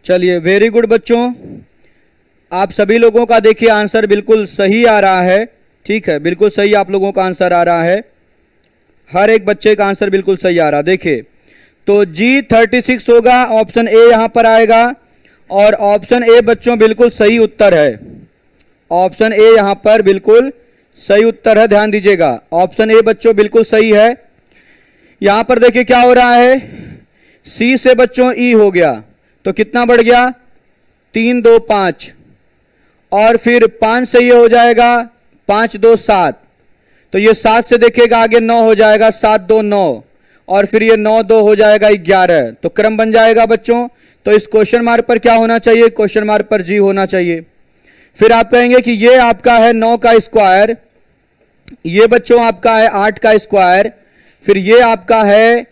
S1: चलिए वेरी गुड बच्चों, आप सभी लोगों का देखिए आंसर बिल्कुल सही आ रहा है, ठीक है, बिल्कुल सही आप लोगों का आंसर आ रहा है, हर एक बच्चे का आंसर बिल्कुल सही आ रहा है। देखिए तो G36 होगा, ऑप्शन ए यहां पर आएगा, और ऑप्शन ए बच्चों बिल्कुल सही उत्तर है, ऑप्शन ए यहां पर बिल्कुल सही उत्तर है, ध्यान दीजिएगा, ऑप्शन ए बच्चों बिल्कुल सही है। यहां पर देखिए क्या हो रहा है, सी से बच्चों ई हो गया, तो कितना बढ़ गया? 3 2 5, और फिर 5 से ये हो जाएगा 5 2 7, तो ये 7 से देखिएगा आगे 9 हो जाएगा, 7 2 9, और फिर ये 9 2 हो जाएगा 11, तो क्रम बन जाएगा बच्चों। तो इस क्वेश्चन मार्क पर क्या होना चाहिए? क्वेश्चन मार्क पर जी होना चाहिए। फिर आप कहेंगे कि ये आपका है 9 का स्क्वायर, ये बच्चों आपका है 8 का स्क्वायर, फिर ये आपका है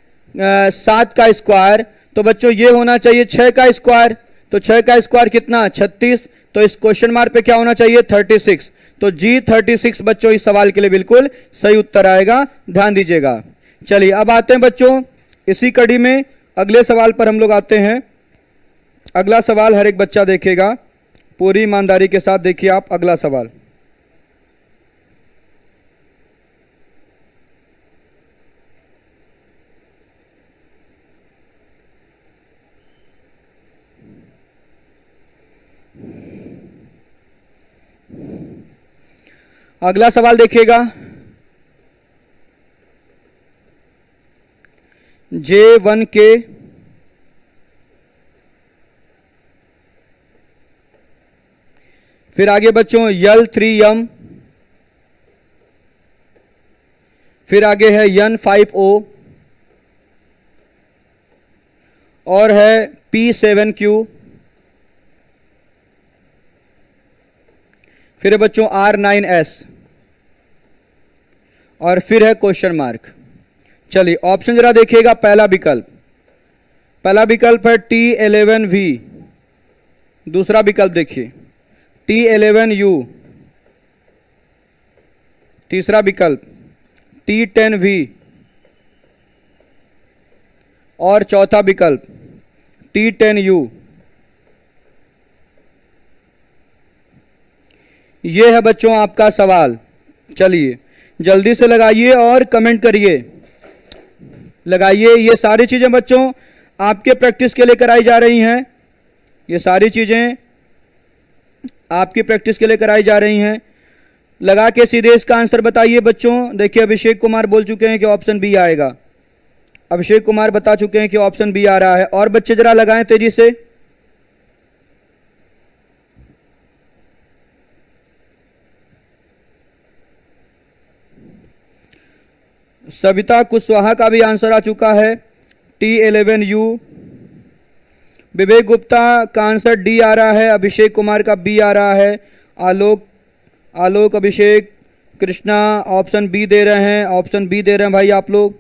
S1: 7 का स्क्वायर, तो बच्चों ये होना चाहिए 6 का स्क्वायर। तो 6 का स्क्वायर कितना 36, तो इस क्वेश्चन मार्क पे क्या होना चाहिए 36। तो जी 36 बच्चों इस सवाल के लिए बिल्कुल सही उत्तर आएगा, ध्यान दीजिएगा। चलिए अब आते हैं बच्चों इसी कड़ी में अगले सवाल पर हम लोग आते हैं। अगला सवाल हर एक बच्चा देखेगा, पूरी ईमानदारी के साथ देखिए आप अगला सवाल। अगला सवाल देखिएगा, J1 के फिर आगे बच्चों L3M, फिर आगे है N5O और है P7Q, फिर है बच्चों R9S और फिर है क्वेश्चन मार्क। चलिए ऑप्शन जरा देखिएगा। पहला विकल्प है T11V, दूसरा विकल्प देखिए T11U, तीसरा विकल्प T10V और चौथा विकल्प T10U। ये है बच्चों आपका सवाल। चलिए जल्दी से लगाइए और कमेंट करिए, लगाइए। ये सारी चीजें बच्चों आपके प्रैक्टिस के लिए कराई जा रही हैं, ये सारी चीजें आपकी प्रैक्टिस के लिए कराई जा रही हैं। लगा के सीधे इसका आंसर बताइए बच्चों। देखिए अभिषेक कुमार बोल चुके हैं कि ऑप्शन बी आएगा, अभिषेक कुमार बता चुके हैं कि ऑप्शन बी आ रहा है। और बच्चे जरा लगाएं तेजी से। सविता कुशवाहा का भी आंसर आ चुका है T11U। विवेक गुप्ता का आंसर डी आ रहा है, अभिषेक कुमार का बी आ रहा है, आलोक अभिषेक कृष्णा ऑप्शन बी दे रहे हैं, ऑप्शन बी दे रहे हैं भाई आप लोग।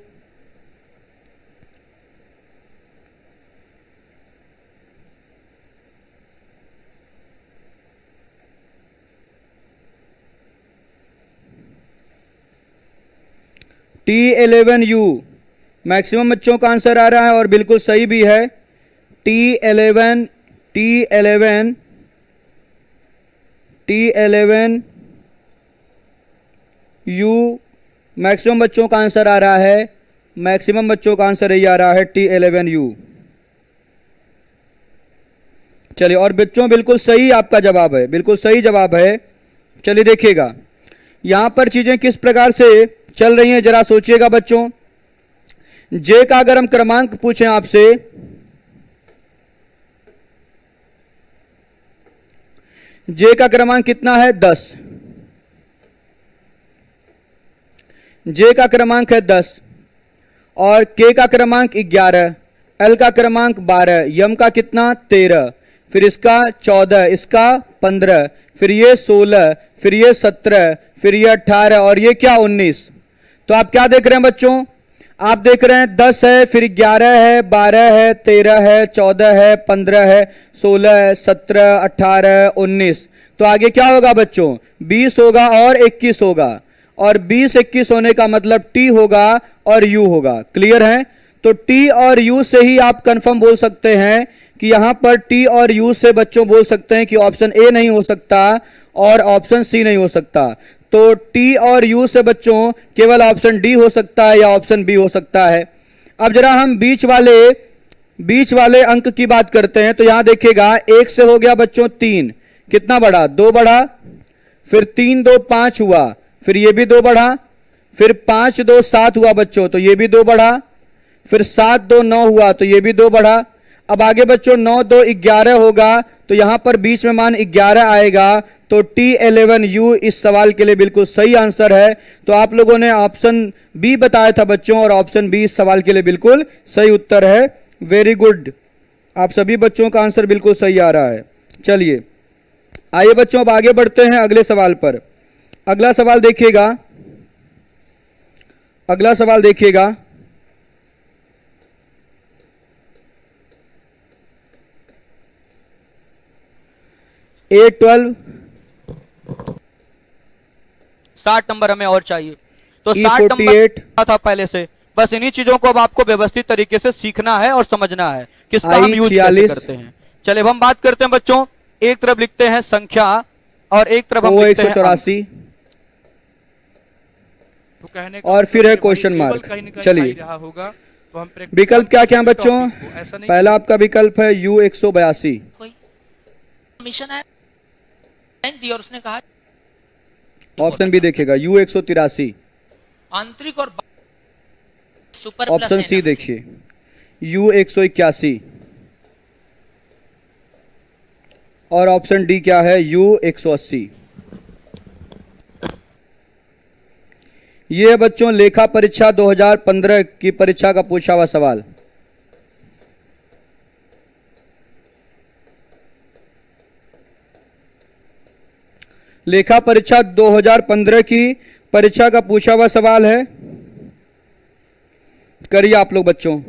S1: T11U मैक्सिमम बच्चों का आंसर आ रहा है और बिल्कुल सही भी है। T11U मैक्सिमम बच्चों का आंसर आ रहा है, मैक्सिमम बच्चों का आंसर यही आ रहा है T11U। चलिए और बच्चों बिल्कुल सही आपका जवाब है, बिल्कुल सही जवाब है। चलिए देखिएगा यहां पर चीजें किस प्रकार से चल रही हैं, जरा सोचिएगा बच्चों। जे का अगर हम क्रमांक पूछें आपसे, जे का क्रमांक कितना है 10, जे का क्रमांक है 10 और के का क्रमांक 11, एल का क्रमांक 12, यम का कितना 13, फिर इसका 14, इसका 15, फिर ये 16, फिर ये 17, फिर ये 18 और ये क्या 19। तो आप क्या देख रहे हैं बच्चों, आप देख रहे हैं 10 है, फिर 11 है, 12 है, 13 है, 14 है, 15 है, 16 है, 17, 18, 19। तो आगे क्या होगा बच्चों 20 होगा और 21 होगा, और 20 21 होने का मतलब टी होगा और यू होगा। क्लियर है? तो टी और यू से ही आप कंफर्म बोल सकते हैं कि यहां पर टी और यू से बच्चों बोल सकते हैं कि ऑप्शन ए नहीं हो सकता और ऑप्शन सी नहीं हो सकता। तो टी और यू से बच्चों केवल ऑप्शन डी हो सकता है या ऑप्शन बी हो सकता है। अब जरा हम बीच वाले अंक की बात करते हैं। तो यहां देखिएगा 1 से हो गया बच्चों 3, कितना बढ़ा 2 बढ़ा, फिर 3 2 5 हुआ, फिर ये भी 2 बढ़ा, फिर 5 2 7 हुआ बच्चों, तो ये भी 2 बढ़ा, फिर 7 2 9 हुआ, तो ये भी 2 बढ़ा। अब आगे बच्चों 9 2 11 होगा, तो यहां पर बीच में मान 11 आएगा। तो T11U इस सवाल के लिए बिल्कुल सही आंसर है। तो आप लोगों ने ऑप्शन बी बताया था बच्चों, और ऑप्शन बी इस सवाल के लिए बिल्कुल सही उत्तर है। वेरी गुड, आप सभी बच्चों का आंसर बिल्कुल सही आ रहा है। चलिए आइए बच्चों अब आगे बढ़ते हैं अगले सवाल पर। अगला सवाल देखिएगा, अगला सवाल देखिएगा। A12
S2: 60 नंबर हमें और चाहिए। तो 60
S1: E48
S2: नंबर था पहले से। बस इन्हीं चीजों को अब आपको व्यवस्थित तरीके से सीखना है और समझना है किसका हम यूज कैसे
S1: I46
S2: करते हैं। चलिए अब हम बात करते हैं बच्चों, एक तरफ लिखते हैं संख्या और एक तरफ हम
S1: O
S2: लिखते हैं अंक।
S1: 184
S2: तो कहने का
S1: और
S2: मतलब
S1: फिर है
S2: कि भाई
S1: क्वेश्चन
S2: टेबल
S1: मार्क।
S2: कहीं ना कहीं आ ही
S1: चलिए
S2: रहा होगा, तो हम प्रैक्टिस
S1: विकल्प क्या क्या है बच्चों?
S2: टॉपिक को ऐसा नहीं
S1: पहला आपका विकल्प है U182,
S3: कोई मिशन है दी और उसने कहा
S1: ऑप्शन बी देखिएगा U183,
S3: आंतरिक और सुपर प्लस
S1: ऑप्शन सी देखिए U181 और ऑप्शन डी क्या है U180। ये है बच्चों लेखा परीक्षा 2015 की परीक्षा का पूछा हुआ सवाल। लेखा परीक्षा 2015 की परीक्षा का पूछा हुआ सवाल है। करिए आप लोग बच्चों।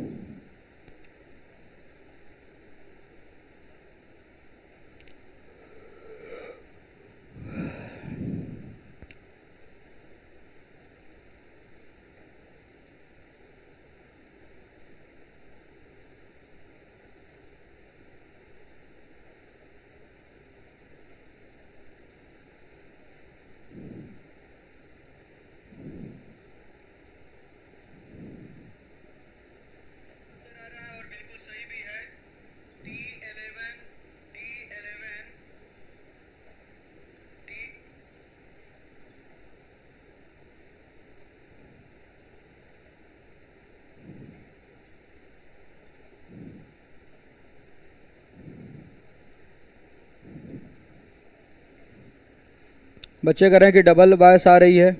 S1: बच्चे कह रहे हैं कि डबल वॉइस आ रही है।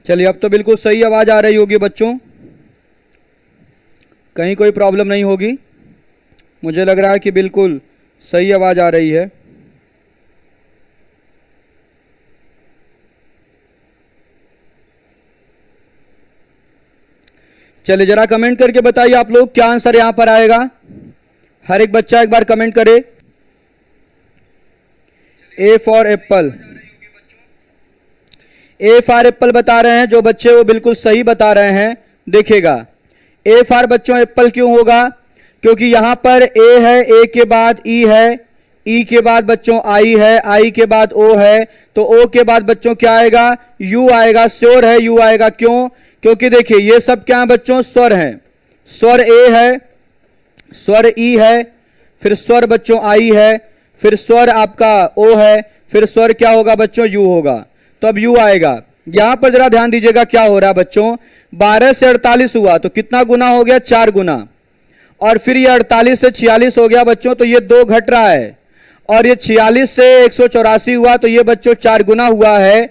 S1: चलिए अब तो बिल्कुल सही आवाज आ रही होगी बच्चों, कहीं कोई प्रॉब्लम नहीं होगी। मुझे लग रहा है कि बिल्कुल सही आवाज आ रही है। चलिए जरा कमेंट करके बताइए आप लोग क्या आंसर यहां पर आएगा। हर एक बच्चा एक बार कमेंट करे। A for Apple, A for Apple बता रहे हैं जो बच्चे वो बिल्कुल सही बता रहे हैं। देखिएगा ए फॉर बच्चों एप्पल क्यों होगा, क्योंकि यहां पर ए है, ए के बाद ई है, ई के बाद बच्चों आई है, आई के बाद ओ है, तो ओ के बाद बच्चों क्या आएगा, यू आएगा। श्योर है यू आएगा। क्यों? क्योंकि देखिए ये सब क्या है बच्चों, स्वर हैं। स्वर ए है, स्वर ई है, फिर स्वर बच्चों आई है, फिर स्वर आपका ओ है, फिर स्वर क्या होगा बच्चों, यू होगा। तो अब यू आएगा। यहां पर जरा ध्यान दीजिएगा क्या हो रहा है बच्चों, 12 से 48 हुआ तो कितना गुना हो गया, 4 गुना। और फिर ये 48 से 46 हो गया बच्चों, तो ये 2 घट रहा है। और ये 46 से 184 हुआ तो ये बच्चों 4 गुना हुआ है।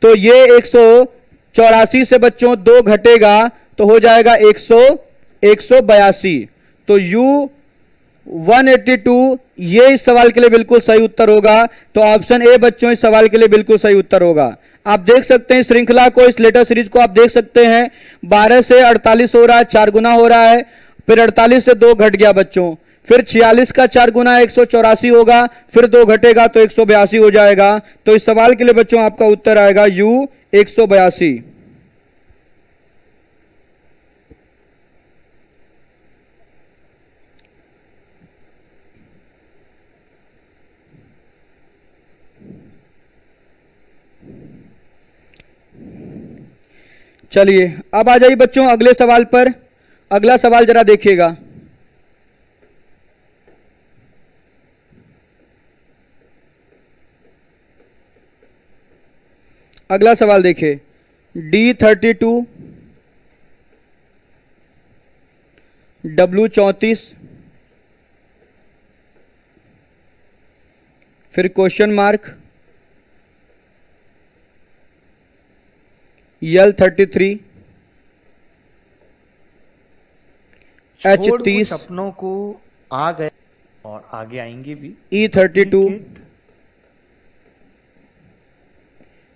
S1: तो ये 184 से बच्चों 2 घटेगा तो हो जाएगा 182। तो U 182 ये इस सवाल के लिए बिल्कुल सही उत्तर होगा। तो ऑप्शन ए बच्चों इस सवाल के लिए बिल्कुल सही उत्तर होगा। आप देख सकते हैं श्रृंखला को, इस लेटर सीरीज को आप देख सकते हैं। 12 से 48 हो रहा है, 4 गुना हो रहा है, फिर 48 से 2 घट गया बच्चों, फिर 46 का 4 गुना 184 होगा, फिर 2 घटेगा तो 182 हो जाएगा। तो इस सवाल के लिए बच्चों आपका उत्तर आएगा U 182। चलिए अब आ जाइए बच्चों अगले सवाल पर। अगला सवाल जरा देखिएगा। अगला सवाल देखिए, D32, W34, फिर क्वेश्चन मार्क, L33,
S4: छोड़ कुछ
S1: H30,
S4: अपनों को आ गए और आगे आएंगे भी।
S1: E32,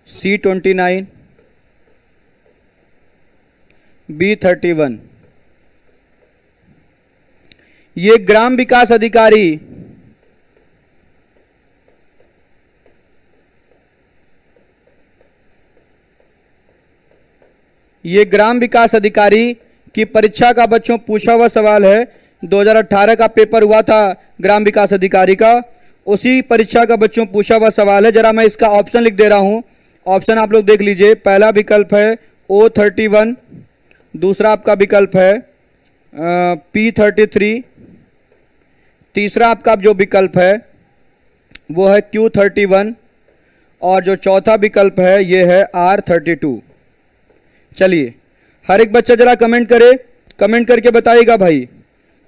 S1: C29, B31। ये ग्राम विकास अधिकारी की परीक्षा का बच्चों पूछा हुआ सवाल है। 2018 का पेपर हुआ था ग्राम विकास अधिकारी का, उसी परीक्षा का बच्चों पूछा हुआ सवाल है। जरा मैं इसका ऑप्शन लिख दे रहा हूं। ऑप्शन आप लोग देख लीजिए। पहला विकल्प है O31, दूसरा आपका विकल्प है P33, तीसरा आपका जो विकल्प है वो है Q31 और जो चौथा विकल्प है ये है R32। चलिए हर एक बच्चा जरा कमेंट करे, कमेंट करके बताइएगा भाई,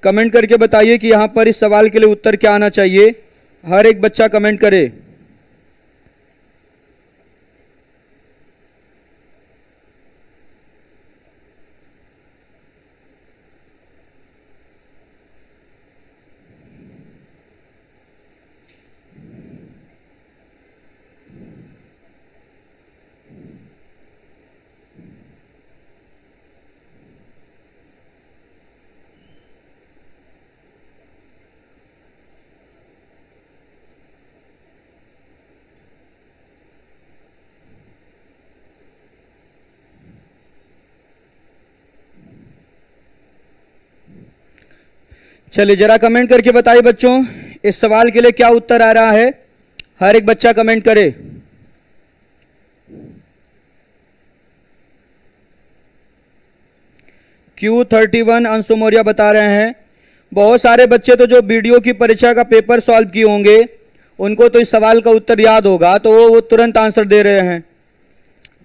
S1: कमेंट करके बताइए कि यहां पर इस सवाल के लिए उत्तर क्या आना चाहिए। हर एक बच्चा कमेंट करे। चलिए जरा कमेंट करके बताइए बच्चों इस सवाल के लिए क्या उत्तर आ रहा है। हर एक बच्चा कमेंट करे। Q31 अंशु मौर्य बता रहे हैं। बहुत सारे बच्चे तो जो वीडियो की परीक्षा का पेपर सॉल्व किए होंगे उनको तो इस सवाल का उत्तर याद होगा, तो वो तुरंत आंसर दे रहे हैं।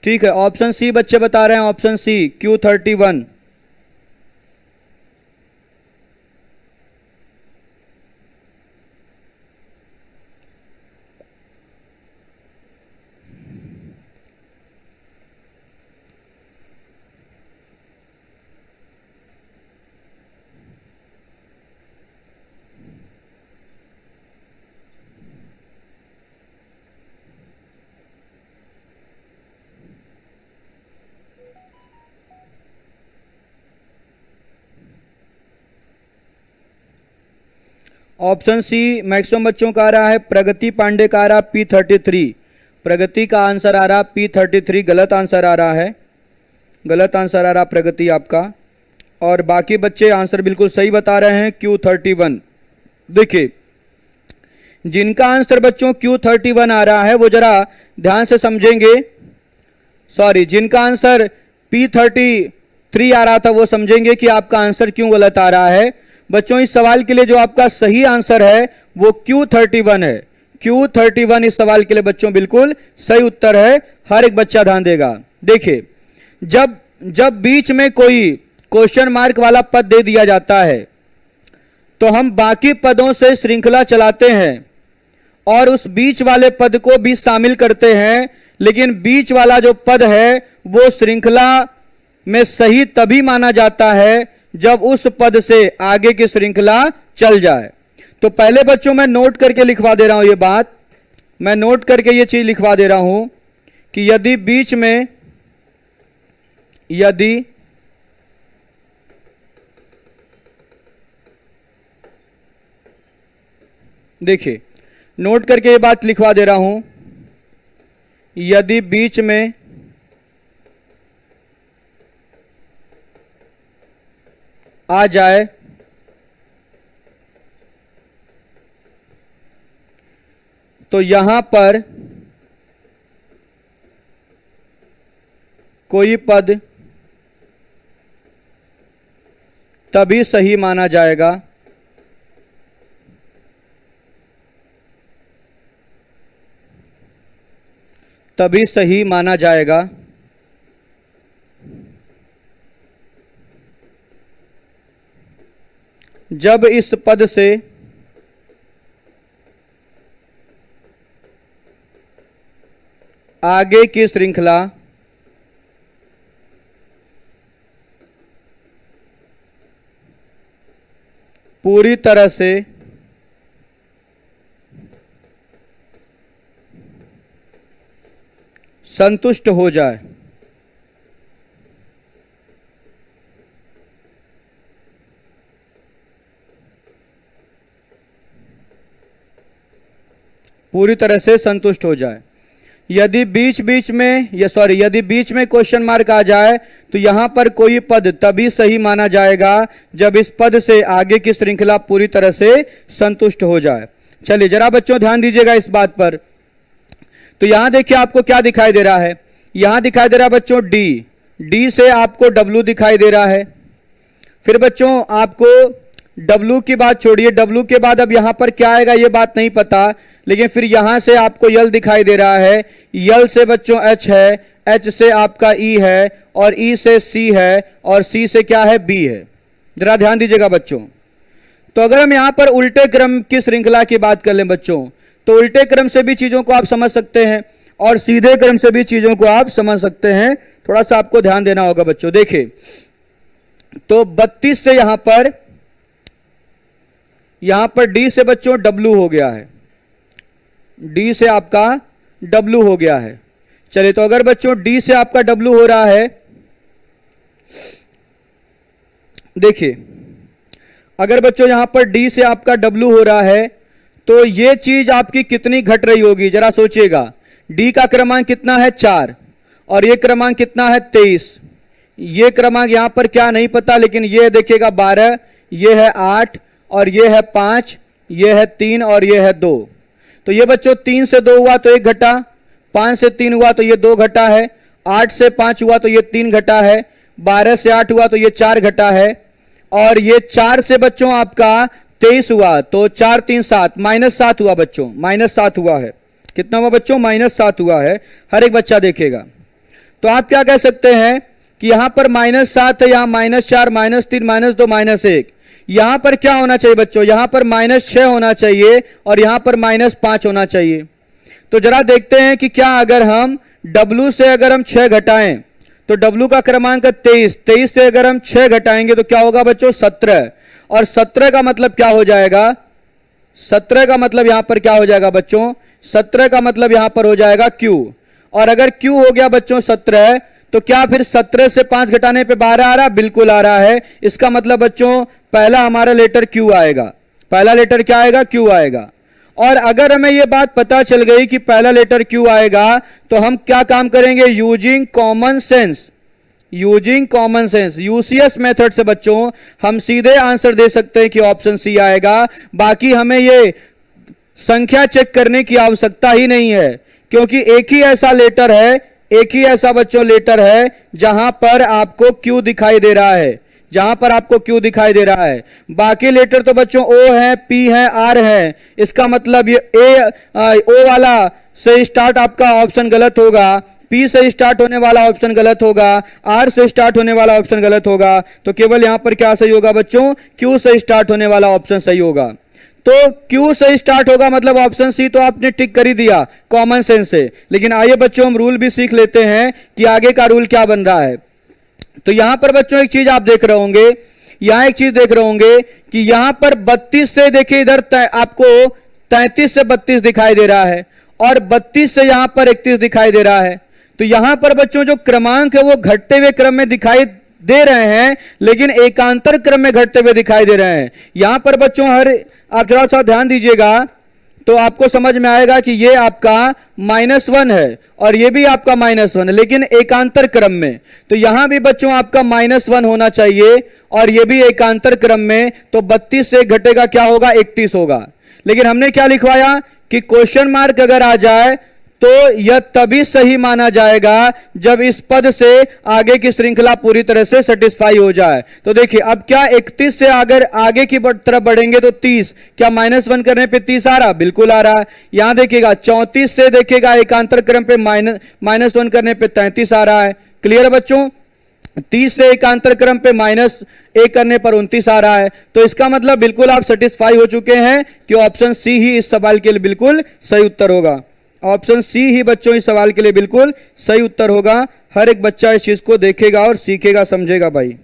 S1: ठीक है, ऑप्शन सी बच्चे बता रहे हैं, option C Q31। Option C maximum बच्चों का आ रहा है। प्रगति पांडे का आ रहा P33। प्रगति का आंसर आ रहा P33, गलत आंसर आ रहा है, गलत आंसर आ रहा प्रगति आपका। और बाकी बच्चे आंसर बिल्कुल सही बता रहे हैं Q31। देखिए जिनका आंसर बच्चों Q31 आ रहा है वो जरा ध्यान से समझेंगे। सॉरी, जिनका आंसर P33 आ रहा था वो समझेंगे कि आपका आंसर क्यों गलत आ रहा है। बच्चों इस सवाल के लिए जो आपका सही आंसर है वो Q31 है। Q31 इस सवाल के लिए बच्चों बिल्कुल सही उत्तर है। हर एक बच्चा ध्यान देगा। देखिए जब बीच में कोई क्वेश्चन मार्क वाला पद दे दिया जाता है तो हम बाकी पदों से श्रृंखला चलाते हैं और उस बीच वाले पद को भी शामिल करते हैं, लेकिन बीच वाला जो पद है वो श्रृंखला में सही तभी माना जाता है जब उस पद से आगे की श्रृंखला चल जाए। तो पहले बच्चों मैं नोट करके लिखवा दे रहा हूं, ये बात मैं नोट करके ये चीज लिखवा दे रहा हूं कि यदि बीच में देखिए नोट करके ये बात लिखवा दे रहा हूं, यदि बीच में आ जाए तो यहां पर कोई पद तभी सही माना जाएगा। तभी सही माना जाएगा जब इस पद से आगे की श्रृंखला पूरी तरह से संतुष्ट हो जाए। पूरी तरह से संतुष्ट हो जाए। यदि बीच बीच में यदि बीच में क्वेश्चन मार्क आ जाए तो यहां पर कोई पद तभी सही माना जाएगा जब इस पद से आगे की श्रृंखला पूरी तरह से संतुष्ट हो जाए। चलिए जरा बच्चों ध्यान दीजिएगा इस बात पर। तो यहां देखिए आपको क्या दिखाई दे रहा है, यहां दिखाई दे रहा है बच्चों डी, डी से आपको डब्ल्यू दिखाई दे रहा है। फिर बच्चों आपको डब्ल्यू की बात छोड़िए, डब्ल्यू के बाद अब यहां पर क्या आएगा ये बात नहीं पता, लेकिन फिर यहां से आपको यल दिखाई दे रहा है, यल से बच्चों एच है, एच से आपका ई है, और ई से सी है, और सी से क्या है बी है। जरा ध्यान दीजिएगा बच्चों। तो अगर हम यहां पर उल्टे क्रम की श्रृंखला की बात कर लें बच्चों, तो उल्टे क्रम से भी चीजों को आप समझ सकते हैं और सीधे क्रम से भी चीजों को आप समझ सकते हैं। थोड़ा सा आपको ध्यान देना होगा बच्चों। देखिए तो 32 से यहां पर डी से बच्चों डब्ल्यू हो गया है, डी से आपका डब्ल्यू हो गया है। चलिए तो अगर बच्चों डी से आपका डब्ल्यू हो रहा है, देखिए अगर बच्चों यहां पर डी से आपका डब्ल्यू हो रहा है तो ये चीज आपकी कितनी घट रही होगी जरा सोचिएगा। डी का क्रमांक कितना है 4 और ये क्रमांक कितना है 23। ये क्रमांक यहां पर क्या नहीं पता, लेकिन ये देखिएगा 12, ये है 8 और ये है 5, ये है 3 और ये है 2। तो ये बच्चों 3 से 2 हुआ तो 1 घटा, 5 से 3 हुआ तो ये 2 घटा है, 8 से 5 हुआ तो ये 3 घटा है, 12 से 8 हुआ तो ये 4 घटा है, और ये 4 से बच्चों आपका 23 हुआ तो 4 3 7 -7 हुआ बच्चों, -7 हुआ है। कितना हुआ बच्चों? -7 हुआ है। हर एक बच्चा देखेगा। तो आप क्या कह सकते हैं कि यहां पर -7 है, यहां -4 -3 -2 -1। यहां पर क्या होना चाहिए बच्चों? यहां पर -6 होना चाहिए और यहां पर -5 होना चाहिए। तो जरा देखते हैं कि क्या अगर हम W से अगर हम 6 घटाएं तो W का क्रमांक 23, 23 से अगर हम 6 घटाएंगे तो क्या होगा बच्चों? 17। और 17 का मतलब क्या हो जाएगा? 17 का मतलब यहां पर क्या हो जाएगा बच्चों? 17 का मतलब यहां पर हो जाएगा Q। और अगर Q हो गया बच्चों 17 तो क्या फिर 17 से 5 घटाने पे 12 आ रहा? बिल्कुल आ रहा है। इसका मतलब बच्चों पहला हमारा लेटर Q आएगा। पहला लेटर क्या आएगा? Q आएगा। और अगर हमें यह बात पता चल गई कि पहला लेटर Q आएगा तो हम क्या काम करेंगे? Using common sense, using common sense, UCS method से बच्चों हम सीधे आंसर दे सकते हैं कि ऑप्शन सी आएगा। बाकी हमें ये संख्या चेक करने की आवश्यकता ही नहीं है, क्योंकि एक ही ऐसा लेटर है, एक ही ऐसा बच्चों लेटर है जहां पर आपको Q दिखाई दे रहा है, जहां पर आपको Q दिखाई दे रहा है। बाकी लेटर तो बच्चों O है, P है, R है। इसका मतलब ये O वाला से स्टार्ट आपका ऑप्शन गलत होगा, P से स्टार्ट होने वाला ऑप्शन गलत होगा, R से स्टार्ट होने वाला ऑप्शन गलत होगा। तो केवल यहां पर क्या सही होगा बच्चों? Q से स्टार्ट होने वाला ऑप्शन सही होगा। तो Q से स्टार्ट होगा मतलब ऑप्शन सी तो आपने टिक कर ही दिया कॉमन सेंस से। लेकिन आइए बच्चों हम रूल भी सीख लेते हैं कि आगे का रूल क्या बन रहा है। तो यहां पर बच्चों एक चीज आप देख रहे होंगे, यहां एक चीज देख रहे होंगे कि यहां पर 32 से देखिए इधर आपको 33 से 32 दिखाई दे रहा है और 32 से यहां पर 31 दिखाई दे रहा है। तो यहां पर बच्चों जो क्रमांक है वो घटते हुए क्रम में दिखाई दे रहे हैं, लेकिन एकांतर क्रम में घटते हुए दिखाई दे रहे हैं। यहां पर बच्चों आप थोड़ा सा ध्यान दीजिएगा तो आपको समझ में आएगा कि ये आपका -1 है और ये भी आपका -1 है, लेकिन एकांतर क्रम में। तो यहां भी बच्चों आपका -1 होना चाहिए और ये भी एकांतर क्रम में। तो 32 से घटेगा क्या होगा? 31 होगा। लेकिन हमने क्या लिखवाया कि क्वेश्चन मार्क अगर आ जाए तो यह तभी सही माना जाएगा जब इस पद से आगे की श्रृंखला पूरी तरह से सेटिस्फाई हो जाए। तो देखिए अब क्या 31 से अगर आगे की तरफ बढ़ेंगे तो 30, क्या -1 करने पे 30 आ रहा? बिल्कुल आ रहा है। यहां देखिएगा 34 से देखिएगा एकांतर क्रम पे -1 करने पे 33 आ रहा है। क्लियर है बच्चों? 30 से एकांतर क्रम पे -1 करने पर 29 आ रहा है। तो इसका मतलब बिल्कुल आप सेटिस्फाई हो चुके हैं कि ऑप्शन सी ही इस सवाल के लिए बिल्कुल सही उत्तर होगा। ऑप्शन सी ही बच्चों इस सवाल के लिए बिल्कुल सही उत्तर होगा। हर एक बच्चा इस चीज को देखेगा और सीखेगा, समझेगा भाई।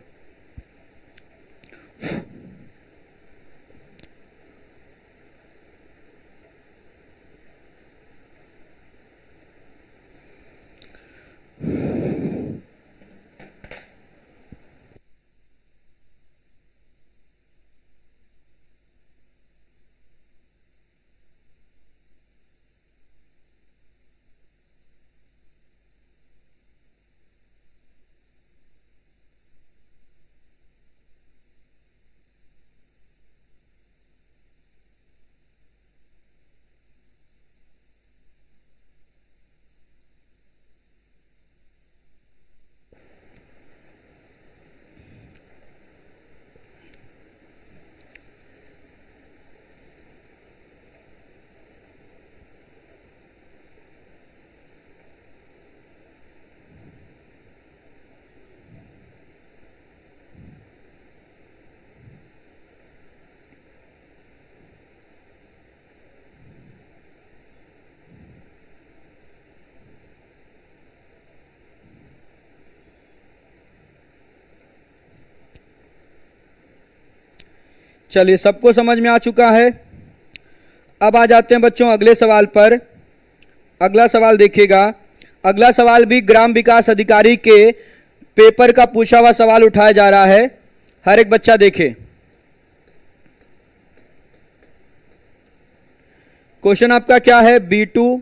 S1: चलिए, सबको समझ में आ चुका है। अब आ जाते हैं बच्चों अगले सवाल पर। अगला सवाल देखिएगा। अगला सवाल भी ग्राम विकास अधिकारी के पेपर का पूछा हुआ सवाल उठाया जा रहा है। हर एक बच्चा देखे। क्वेश्चन आपका क्या है? B2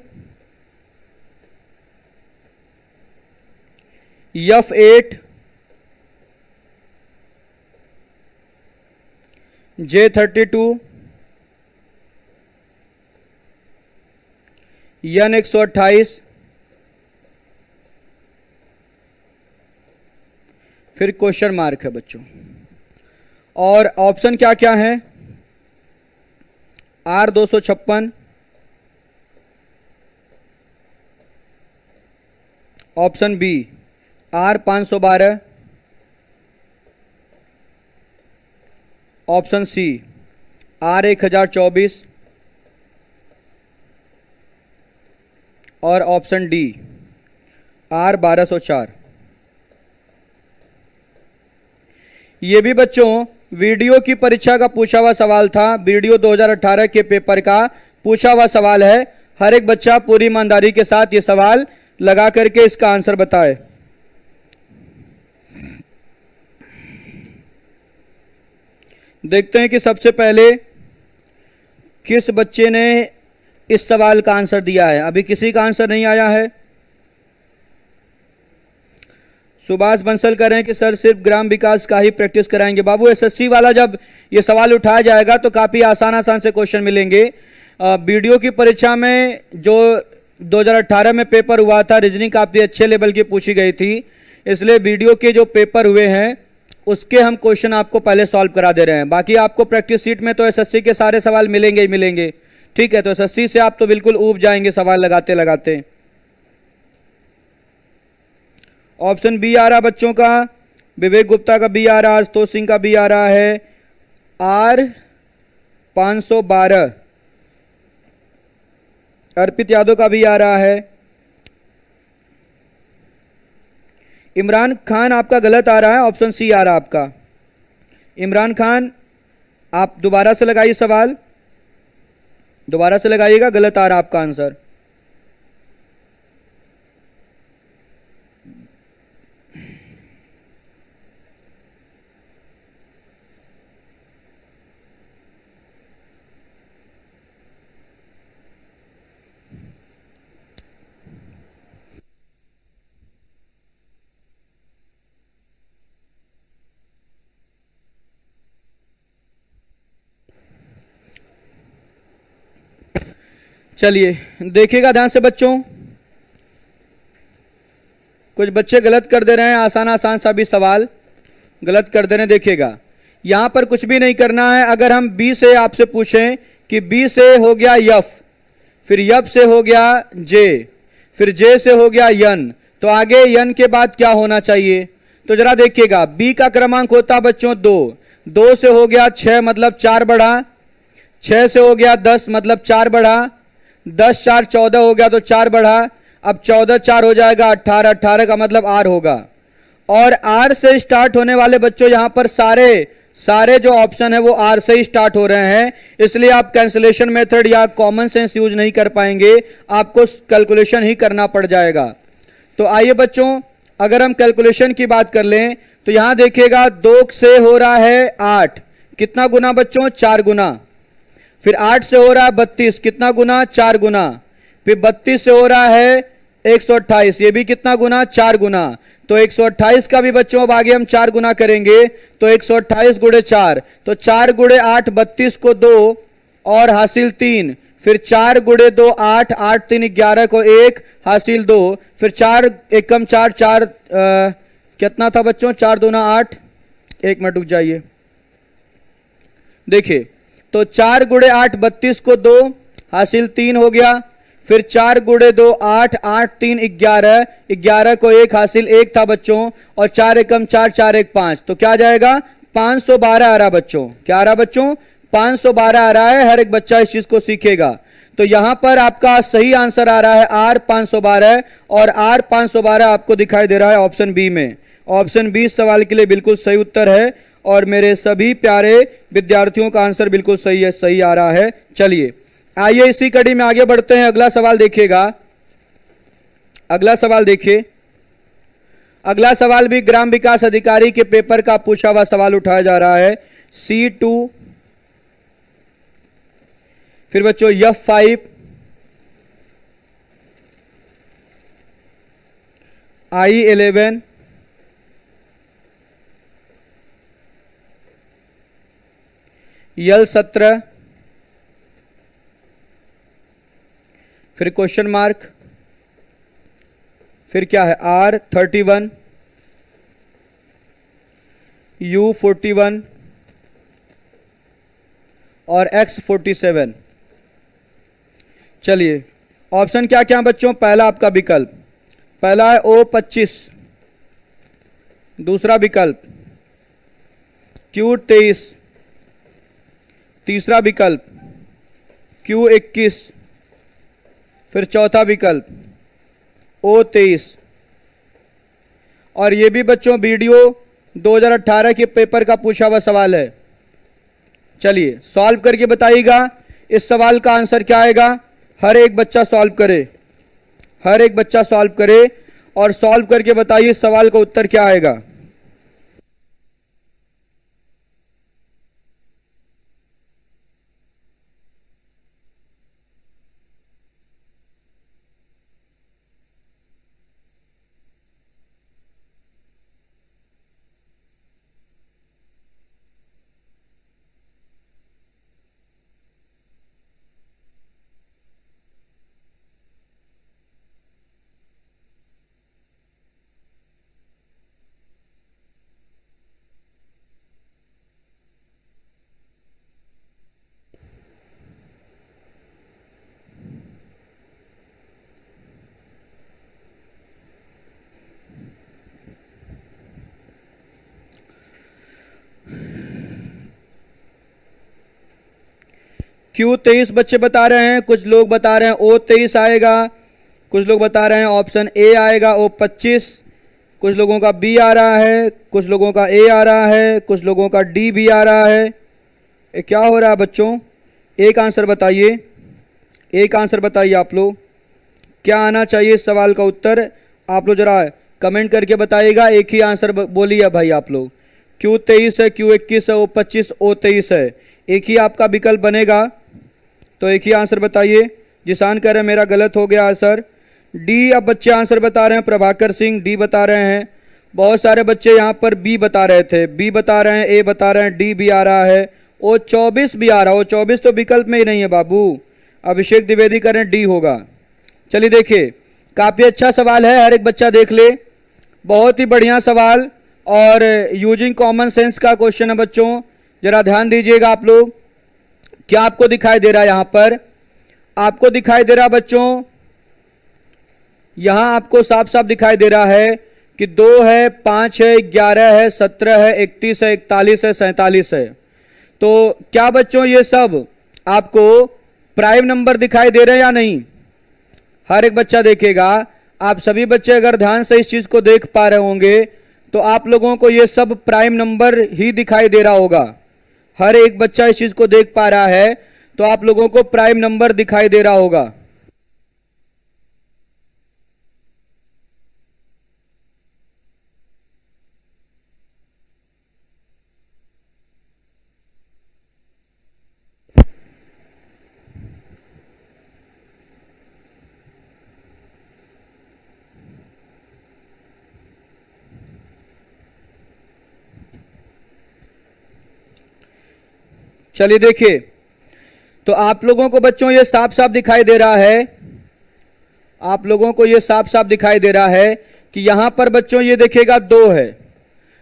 S1: F8 J32 N128, फिर क्वेश्चन मार्क है बच्चों। और ऑप्शन क्या क्या है? R256, option B R512, option C R1024 और ऑप्शन डी R1204। ये भी बच्चों वीडियो की परीक्षा का पूछा हुआ सवाल था। वीडियो 2018 के पेपर का पूछा हुआ सवाल है। हर एक बच्चा पूरी ईमानदारी के साथ ये सवाल लगा करके इसका आंसर बताए। देखते हैं कि सबसे पहले किस बच्चे ने इस सवाल का आंसर दिया है। अभी किसी का आंसर नहीं आया है। सुभाष बंसल कह रहे हैं कि सर सिर्फ ग्राम विकास का ही प्रैक्टिस कराएंगे। बाबू एसएससी वाला जब ये सवाल उठाया जाएगा तो काफ़ी आसान आसान से क्वेश्चन मिलेंगे। वीडियो की परीक्षा में जो 2018 में पेपर हुआ था, रीजनिंग काफ़ी अच्छे लेवल की पूछी गई थी, इसलिए वीडियो के जो पेपर हुए हैं उसके हम क्वेश्चन आपको पहले सॉल्व करा दे रहे हैं। बाकी आपको प्रैक्टिस सीट में तो एसएससी के सारे सवाल मिलेंगे ही मिलेंगे। ठीक है, तो एसएससी से आप तो बिल्कुल ऊब जाएंगे सवाल लगाते लगाते। ऑप्शन बी आ रहा बच्चों का, विवेक गुप्ता का बी आ रहा, आशुतोष सिंह का बी आ रहा है, R512, अर्पित यादव का भी आ रहा है। इमरान खान आपका गलत आ रहा है, ऑप्शन सी आ रहा है आपका। इमरान खान आप दोबारा से लगाइए सवाल, दोबारा से लगाइएगा, गलत आ रहा आपका आंसर। चलिए देखिएगा ध्यान से बच्चों। कुछ बच्चे गलत कर दे रहे हैं, आसान आसान सा भी सवाल गलत कर दे रहे हैं। देखिएगा यहां पर कुछ भी नहीं करना है। अगर हम बी से आपसे पूछें कि बी से हो गया यफ, फिर यफ से हो गया जे, फिर जे से हो गया यन, तो आगे यन के बाद क्या होना चाहिए? तो जरा देखिएगा, बी का क्रमांक होता बच्चों 2, 2 से हो गया 6 मतलब 4 बढ़ा, 6 से हो गया 10 मतलब 4 बढ़ा, 10 4 14 हो गया तो 4 बढ़ा, अब 14 4 हो जाएगा 18, 18 का मतलब आर होगा। और आर से स्टार्ट होने वाले बच्चों यहां पर सारे जो ऑप्शन है वो आर से ही स्टार्ट हो रहे हैं, इसलिए आप कैंसिलेशन मेथड या कॉमन सेंस यूज नहीं कर पाएंगे, आपको कैलकुलेशन ही करना पड़ जाएगा। तो आइए बच्चों, अगर हम कैलकुलेशन की बात कर लें तो यहां देखिएगा 2 से हो रहा है 8, कितना गुना बच्चों? 4 गुना। फिर 8 से हो रहा है 32, कितना गुना? 4 गुना। फिर 32 से हो रहा है 128, ये भी कितना गुना? 4 गुना। तो 128 का भी बच्चों अब आगे हम 4 गुना करेंगे, तो 128 गुणे 4, तो 4 गुणे 8 32 को 2 और हासिल 3, फिर 4 गुणे 2 8, 8 3 11 को 1 हासिल 2, फिर 4 एकम 4 4 कितना था बच्चों? 4 दूना 8, 1 मिनट रुक जाइए। देखिए तो 4 गुणे 8 32 को 2 हासिल 3 हो गया, फिर 4 गुणे 2 8, 8 3 11, 11 को 1 हासिल 1 था बच्चों, और 4 एकम 4 4 1 5, तो क्या जाएगा? 512 आ रहा बच्चों। क्या आ रहा बच्चों? 512 आ रहा है। हर एक बच्चा इस चीज को सीखेगा। तो यहां पर आपका सही आंसर आ रहा है आर 512, और आर 512 आपको दिखाई दे रहा है ऑप्शन बी में। ऑप्शन बी सवाल के लिए बिल्कुल सही उत्तर है, और मेरे सभी प्यारे विद्यार्थियों का आंसर बिल्कुल सही है, सही आ रहा है। चलिए आइए इसी कड़ी में आगे बढ़ते हैं। अगला सवाल देखिएगा, अगला सवाल देखिए। अगला सवाल भी ग्राम विकास अधिकारी के पेपर का पूछा हुआ सवाल उठाया जा रहा है। C2, फिर बच्चों F5, I11, L17, फिर क्वेश्चन मार्क, फिर क्या है R31, U41 और X47। चलिए ऑप्शन क्या क्या बच्चों? पहला आपका विकल्प, पहला है O25, दूसरा विकल्प Q23, तीसरा विकल्प Q21, फिर चौथा विकल्प O23। और ये भी बच्चों वीडियो 2018 के पेपर का पूछा हुआ सवाल है। चलिए सॉल्व करके बताइएगा इस सवाल का आंसर क्या आएगा। हर एक बच्चा सॉल्व करे, हर एक बच्चा सॉल्व करे, और सॉल्व करके बताइए इस सवाल का उत्तर क्या आएगा। Q23 बच्चे बता रहे हैं, कुछ लोग बता रहे हैं O23 आएगा, कुछ लोग बता रहे हैं ऑप्शन ए आएगा O25, कुछ लोगों का बी आ रहा है, कुछ लोगों का ए आ रहा है, कुछ लोगों का डी भी आ रहा है। ये क्या हो रहा है बच्चों? एक आंसर बताइए, एक आंसर बताइए आप लोग, क्या आना चाहिए इस सवाल का उत्तर? आप लोग जरा कमेंट करके बताइएगा। एक ही आंसर बोलिए भाई आप लोग। Q23 है, Q21 है, O25, O23 है, एक ही आपका विकल्प बनेगा, तो एक ही आंसर बताइए। जिसान कह रहे हैं मेरा गलत हो गया आंसर। डी अब बच्चे आंसर बता रहे हैं, प्रभाकर सिंह डी बता रहे हैं। बहुत सारे बच्चे यहाँ पर बी बता रहे थे, बी बता रहे हैं, ए बता रहे हैं, डी भी आ रहा है, O24 भी आ रहा है। O24 तो विकल्प में ही नहीं है बाबू। अभिषेक द्विवेदी कह रहे हैं डी होगा। चलिए देखिए, काफी अच्छा सवाल है, हर एक बच्चा देख ले। बहुत ही बढ़िया सवाल और यूजिंग कॉमन सेंस का क्वेश्चन है बच्चों। जरा ध्यान दीजिएगा आप लोग। क्या आपको दिखाई दे रहा है यहां पर? आपको दिखाई दे रहा बच्चों, यहां आपको साफ साफ दिखाई दे रहा है कि 2 है, 5 है, 11 है, 17 है, 31 है, 41 है, 47 है। तो क्या बच्चों ये सब आपको प्राइम नंबर दिखाई दे रहे हैं या नहीं? हर एक बच्चा देखेगा। आप सभी बच्चे अगर ध्यान से इस चीज को देख पा रहे होंगे तो आप लोगों को ये सब प्राइम नंबर ही दिखाई दे रहा होगा। हर एक बच्चा इस चीज को देख पा रहा है तो आप लोगों को प्राइम नंबर दिखाई दे रहा होगा। चलिए देखिए, तो आप लोगों को बच्चों ये साफ साफ दिखाई दे रहा है, आप लोगों को ये साफ साफ दिखाई दे रहा है कि यहां पर बच्चों ये देखिएगा 2 है,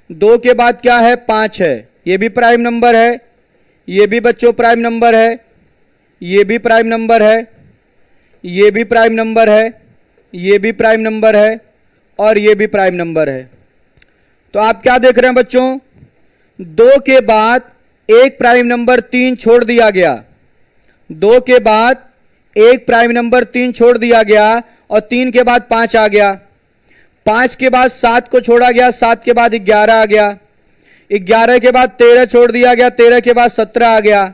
S1: 2 के बाद क्या है? 5 है। ये भी प्राइम नंबर है, ये भी बच्चों प्राइम नंबर है, ये भी प्राइम नंबर है, ये भी प्राइम नंबर है, ये भी प्राइम नंबर है और ये भी प्राइम नंबर है। तो आप क्या देख रहे हैं बच्चों? 2 के बाद एक प्राइम नंबर 3 छोड़ दिया गया, 2 के बाद एक प्राइम नंबर 3 छोड़ दिया गया और 3 के बाद 5 आ गया, 5 के बाद 7 को छोड़ा गया, 7 के बाद 11 आ गया, 11 के बाद 13 छोड़ दिया गया, 13 के बाद 17 आ गया।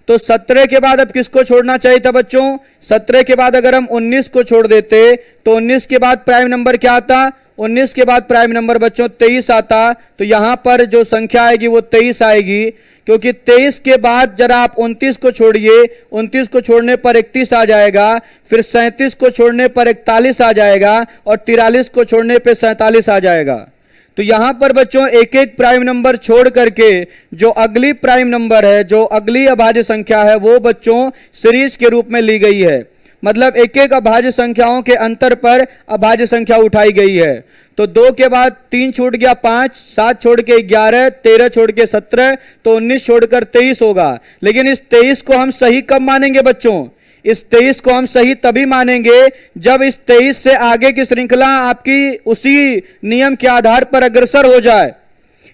S1: तो 17 के बाद अब किसको छोड़ना चाहिए था बच्चों? 17 के बाद अगर हम 19 को छोड़ देते तो 19 के बाद प्राइम नंबर क्या आता? 19 के बाद प्राइम नंबर बच्चों 23 आता। तो यहां पर जो संख्या आएगी वो 23 आएगी, क्योंकि 23 के बाद जरा आप 29 को छोड़िए, 29 को छोड़ने पर 31 आ जाएगा, फिर 37 को छोड़ने पर 41 आ जाएगा और 43 को छोड़ने पर 47 आ जाएगा। तो यहां पर बच्चों एक एक प्राइम नंबर छोड़ करके जो अगली प्राइम नंबर है, जो अगली अभाज्य संख्या है, वो बच्चों सीरीज के रूप में ली गई है। मतलब एक एक अभाज्य संख्याओं के अंतर पर अभाज्य संख्या उठाई गई है। तो 2 के बाद 3 छूट गया 5, 7 छोड़ के 11, 13 छोड़ के 17, तो 19 छोड़कर 23 होगा। लेकिन इस 23 को हम सही कब मानेंगे बच्चों? इस 23 को हम सही तभी मानेंगे जब इस 23 से आगे की श्रृंखला आपकी उसी नियम के आधार पर अग्रसर हो जाए।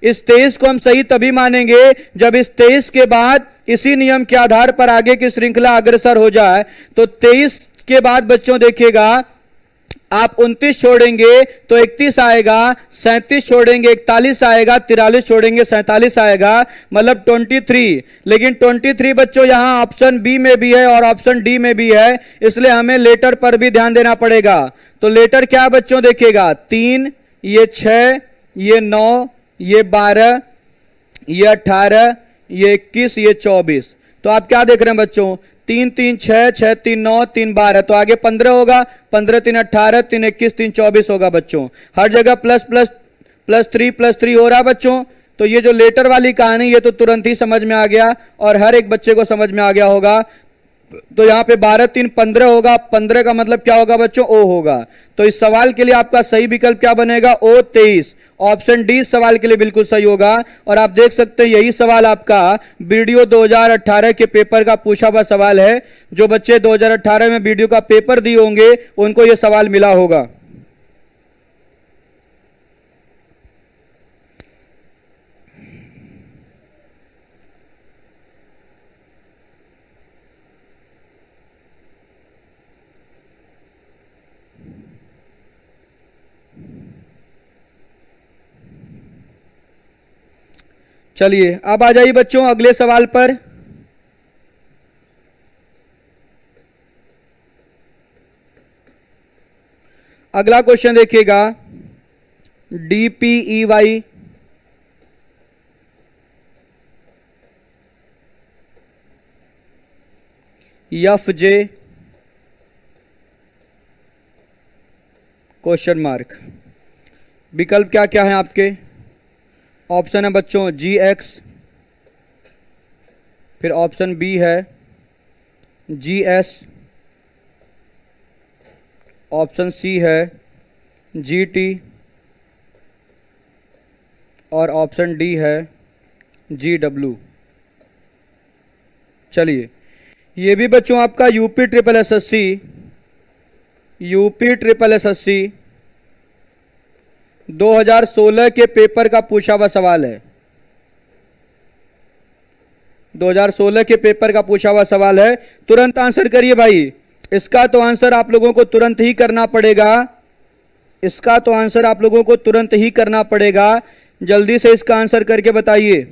S1: इस 23 को हम सही तभी मानेंगे जब इस 23 के बाद इसी नियम के आधार पर आगे की श्रृंखला अग्रसर हो जाए। तो 23 के बाद बच्चों देखिएगा, आप 29 छोड़ेंगे तो 31 आएगा, 37 छोड़ेंगे 41 आएगा, 43 छोड़ेंगे 47 आएगा, मतलब 23। लेकिन 23 बच्चों यहां ऑप्शन बी में भी है और ऑप्शन डी में भी है, इसलिए हमें लेटर पर भी ध्यान देना पड़ेगा। तो लेटर क्या बच्चों देखिएगा? 3, ये 6, ये 9, ये 12, ये 18, ये 21, ये 24। तो आप क्या देख रहे हैं बच्चों? 3 3 6 6 3 9 3 12, तो आगे 15 होगा, 15 3 18, 3 21, 3 24 होगा बच्चों। हर जगह प्लस प्लस प्लस 3 हो रहा है बच्चों। तो ये जो लेटर वाली कहानी ये तो तुरंत ही समझ में आ गया और हर एक बच्चे को समझ में आ गया होगा। तो यहां पे 12 3 15 होगा, 15 का मतलब क्या होगा बच्चों? ओ होगा। तो इस सवाल के लिए आपका सही विकल्प क्या बनेगा? ओ 23। ऑप्शन डी सवाल के लिए बिल्कुल सही होगा। और आप देख सकते हैं यही सवाल आपका वीडियो 2018 के पेपर का पूछा हुआ सवाल है। जो बच्चे 2018 में वीडियो का पेपर दिए होंगे उनको यह सवाल मिला होगा। चलिए अब आ जाइए बच्चों अगले सवाल पर। अगला क्वेश्चन देखिएगा, DPEY FJ क्वेश्चन मार्क। विकल्प क्या क्या है आपके? ऑप्शन है बच्चों GX, फिर ऑप्शन बी है GS, ऑप्शन सी है GT और ऑप्शन डी है GW। चलिए, ये भी बच्चों आपका यूपी ट्रिपल एसएससी 2016 के पेपर का पूछा हुआ सवाल है। 2016 के पेपर का पूछा हुआ सवाल है। तुरंत आंसर करिए भाई। इसका तो आंसर आप लोगों को तुरंत ही करना पड़ेगा। इसका तो आंसर आप लोगों को तुरंत ही करना पड़ेगा। जल्दी से इसका आंसर करके बताइए।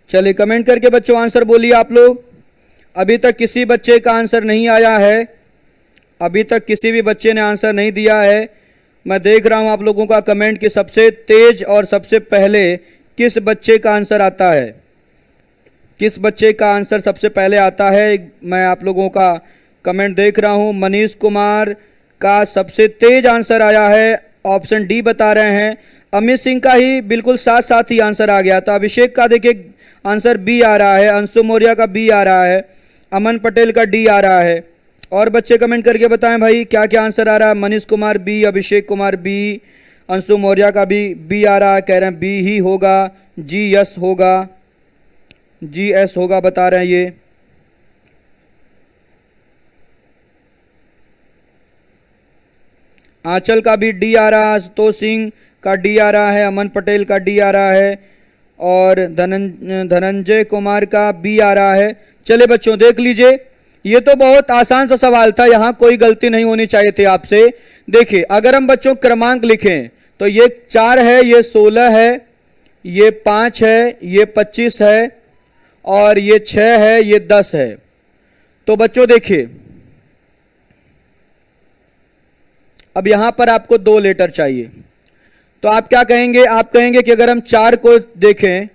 S1: चलिए, कमेंट करके बच्चों आंसर बोलिए आप लोग। अभी तक किसी बच्चे का आंसर नहीं आया है। अभी तक किसी भी बच्चे ने आंसर नहीं दिया है। मैं देख रहा हूं आप लोगों का कमेंट कि सबसे तेज और सबसे पहले किस बच्चे का आंसर आता है। किस बच्चे का आंसर सबसे पहले आता है, मैं आप लोगों का कमेंट देख रहा हूं। मनीष कुमार का सबसे तेज आंसर आया है, ऑप्शन डी बता रहे हैं। अमित सिंह का ही बिल्कुल साथ साथ ही आंसर आ गया था। अभिषेक का देखिए आंसर बी आ रहा है। अंशु मौर्य का बी आ रहा है। अमन पटेल का डी आ रहा है। और बच्चे कमेंट करके बताएं भाई क्या क्या आंसर आ रहा है। मनीष कुमार बी, अभिषेक कुमार बी, अंशु मौर्य का भी बी आ रहा है। कह रहे हैं बी ही होगा, GS होगा, GS होगा बता रहे हैं ये। आंचल का भी डी आ रहा है। आशुतोष सिंह का डी आ रहा है। अमन पटेल का डी आ रहा है। और धनंजय कुमार का बी आ रहा है। चले बच्चों देख लीजिए, ये तो बहुत आसान सा सवाल था, यहाँ कोई गलती नहीं होनी चाहिए थी आपसे। देखिए, अगर हम बच्चों क्रमांक लिखें तो ये 4 है, ये 16 है, ये 5 है, ये 25 है, और ये 6 है, ये 10 है। तो बच्चों देखिए, अब यहां पर आपको 2 लेटर चाहिए। तो आप क्या कहेंगे? आप कहेंगे कि अगर हम 4 को देखें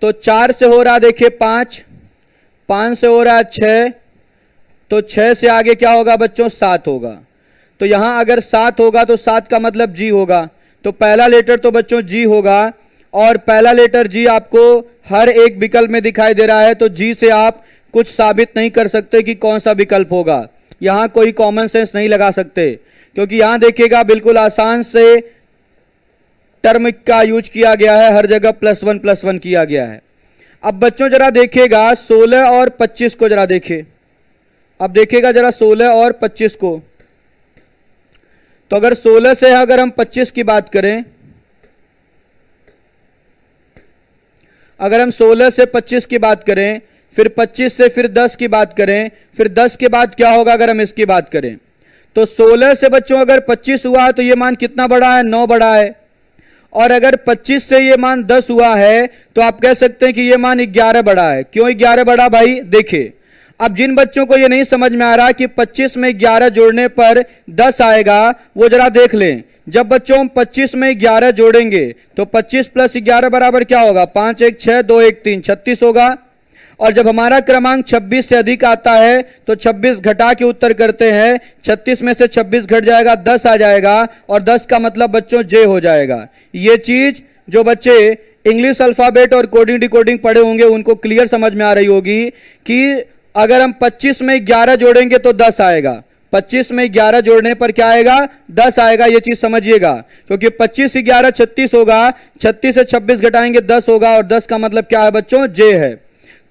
S1: तो 4 से हो रहा देखिए 5, 5 से हो रहा 6, तो 6 से आगे क्या होगा बच्चों? 7 होगा। तो यहां अगर 7 होगा तो 7 का मतलब G होगा। तो पहला लेटर तो बच्चों G होगा, और पहला लेटर G आपको हर एक विकल्प में दिखाई दे रहा है। तो G से आप कुछ साबित नहीं कर सकते कि कौन सा विकल्प होगा। यहां कोई कॉमन सेंस नहीं लगा सकते, क्योंकि यहां देखिएगा बिल्कुल आसान से टर्म का यूज किया गया है। हर जगह +1 किया गया है। अब बच्चों जरा देखिएगा 16 और 25 को जरा देखिए। अब देखिएगा जरा 16 और 25 को। तो अगर 16 से अगर हम 25 की बात करें, अगर हम 16 से 25 की बात करें, फिर 25 से फिर 10 की बात करें, फिर 10 के बाद क्या होगा अगर हम इसकी बात करें, तो 16 से बच्चों अगर 25 हुआ तो ये मान कितना बड़ा है? 9 बड़ा है। और अगर 25 से ये मान 10 हुआ है तो आप कह सकते हैं कि ये मान 11 बड़ा है। क्यों 11 बड़ा भाई? देखिए, अब जिन बच्चों को ये नहीं समझ में आ रहा कि 25 में 11 जोड़ने पर 10 आएगा, वो जरा देख लें। जब बच्चों हम 25 में 11 जोड़ेंगे तो 25 + 11 बराबर क्या होगा? 5 1 6 2 1 3 36 होगा। और जब हमारा क्रमांक 26 से अधिक आता है तो 26 घटा के उत्तर करते हैं। 36 में से 26 घट जाएगा, 10 आ जाएगा, और 10 का मतलब बच्चों J हो जाएगा। ये चीज जो बच्चे इंग्लिश अल्फाबेट और कोडिंग डिकोडिंग पढ़े होंगे उनको क्लियर समझ में आ रही होगी कि अगर हम 25 में 11 जोड़ेंगे तो 10 आएगा। 25 में 11 जोड़ने पर क्या आएगा? 10 आएगा। ये चीज समझिएगा, क्योंकि 25 से 11 36 होगा, 36 से 26 घटाएंगे 10 होगा, और 10 का मतलब क्या है बच्चों? J है।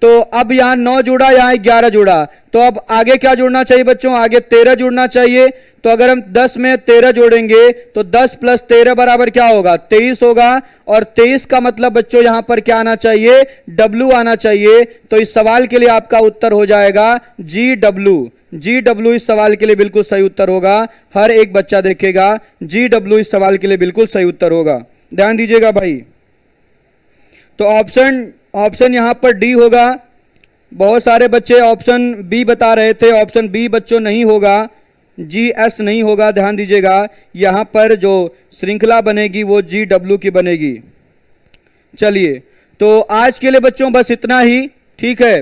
S1: तो अब यहां 9 जुड़ा, यहां 11 जुड़ा, तो अब आगे क्या जुड़ना चाहिए बच्चों? आगे 13 जुड़ना चाहिए। तो अगर हम 10 में 13 जोड़ेंगे तो 10 + 13 बराबर क्या होगा? 23 होगा। और 23 का मतलब बच्चों यहां पर क्या आना चाहिए? W आना चाहिए। तो इस सवाल के लिए आपका उत्तर हो जाएगा GW। GW इस सवाल के लिए बिल्कुल सही उत्तर होगा। हर एक बच्चा देखेगा GW इस सवाल के लिए बिल्कुल सही उत्तर होगा। ध्यान दीजिएगा भाई। तो ऑप्शन यहां पर डी होगा। बहुत सारे बच्चे ऑप्शन बी बता रहे थे, ऑप्शन बी बच्चों नहीं होगा, GS नहीं होगा। ध्यान दीजिएगा, यहां पर जो श्रृंखला बनेगी वो GW की बनेगी। चलिए, तो आज के लिए बच्चों बस इतना ही, ठीक है।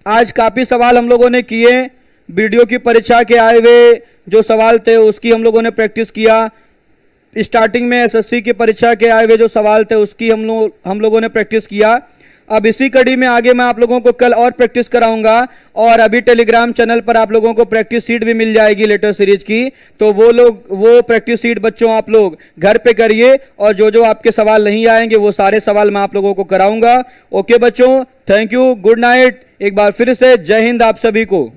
S1: आज काफी सवाल हम लोगों ने किए, वीडियो की परीक्षा के आए हुए जो सवाल थे उसकी हम लोगों ने प्रैक्टिस किया। स्टार्टिंग में एसएससी की परीक्षा के आए हुए जो सवाल थे उसकी हम लोगों ने प्रैक्टिस किया। अब इसी कड़ी में आगे मैं आप लोगों को कल और प्रैक्टिस कराऊंगा, और अभी टेलीग्राम चैनल पर आप लोगों को प्रैक्टिस सीट भी मिल जाएगी लेटर सीरीज की। तो वो प्रैक्टिस सीट बच्चों आप लोग घर पे करिए, और जो जो आपके सवाल नहीं आएंगे वो सारे सवाल मैं आप लोगों को कराऊंगा। ओके बच्चों, थैंक यू, गुड नाइट। एक बार फिर से जय हिंद आप सभी को।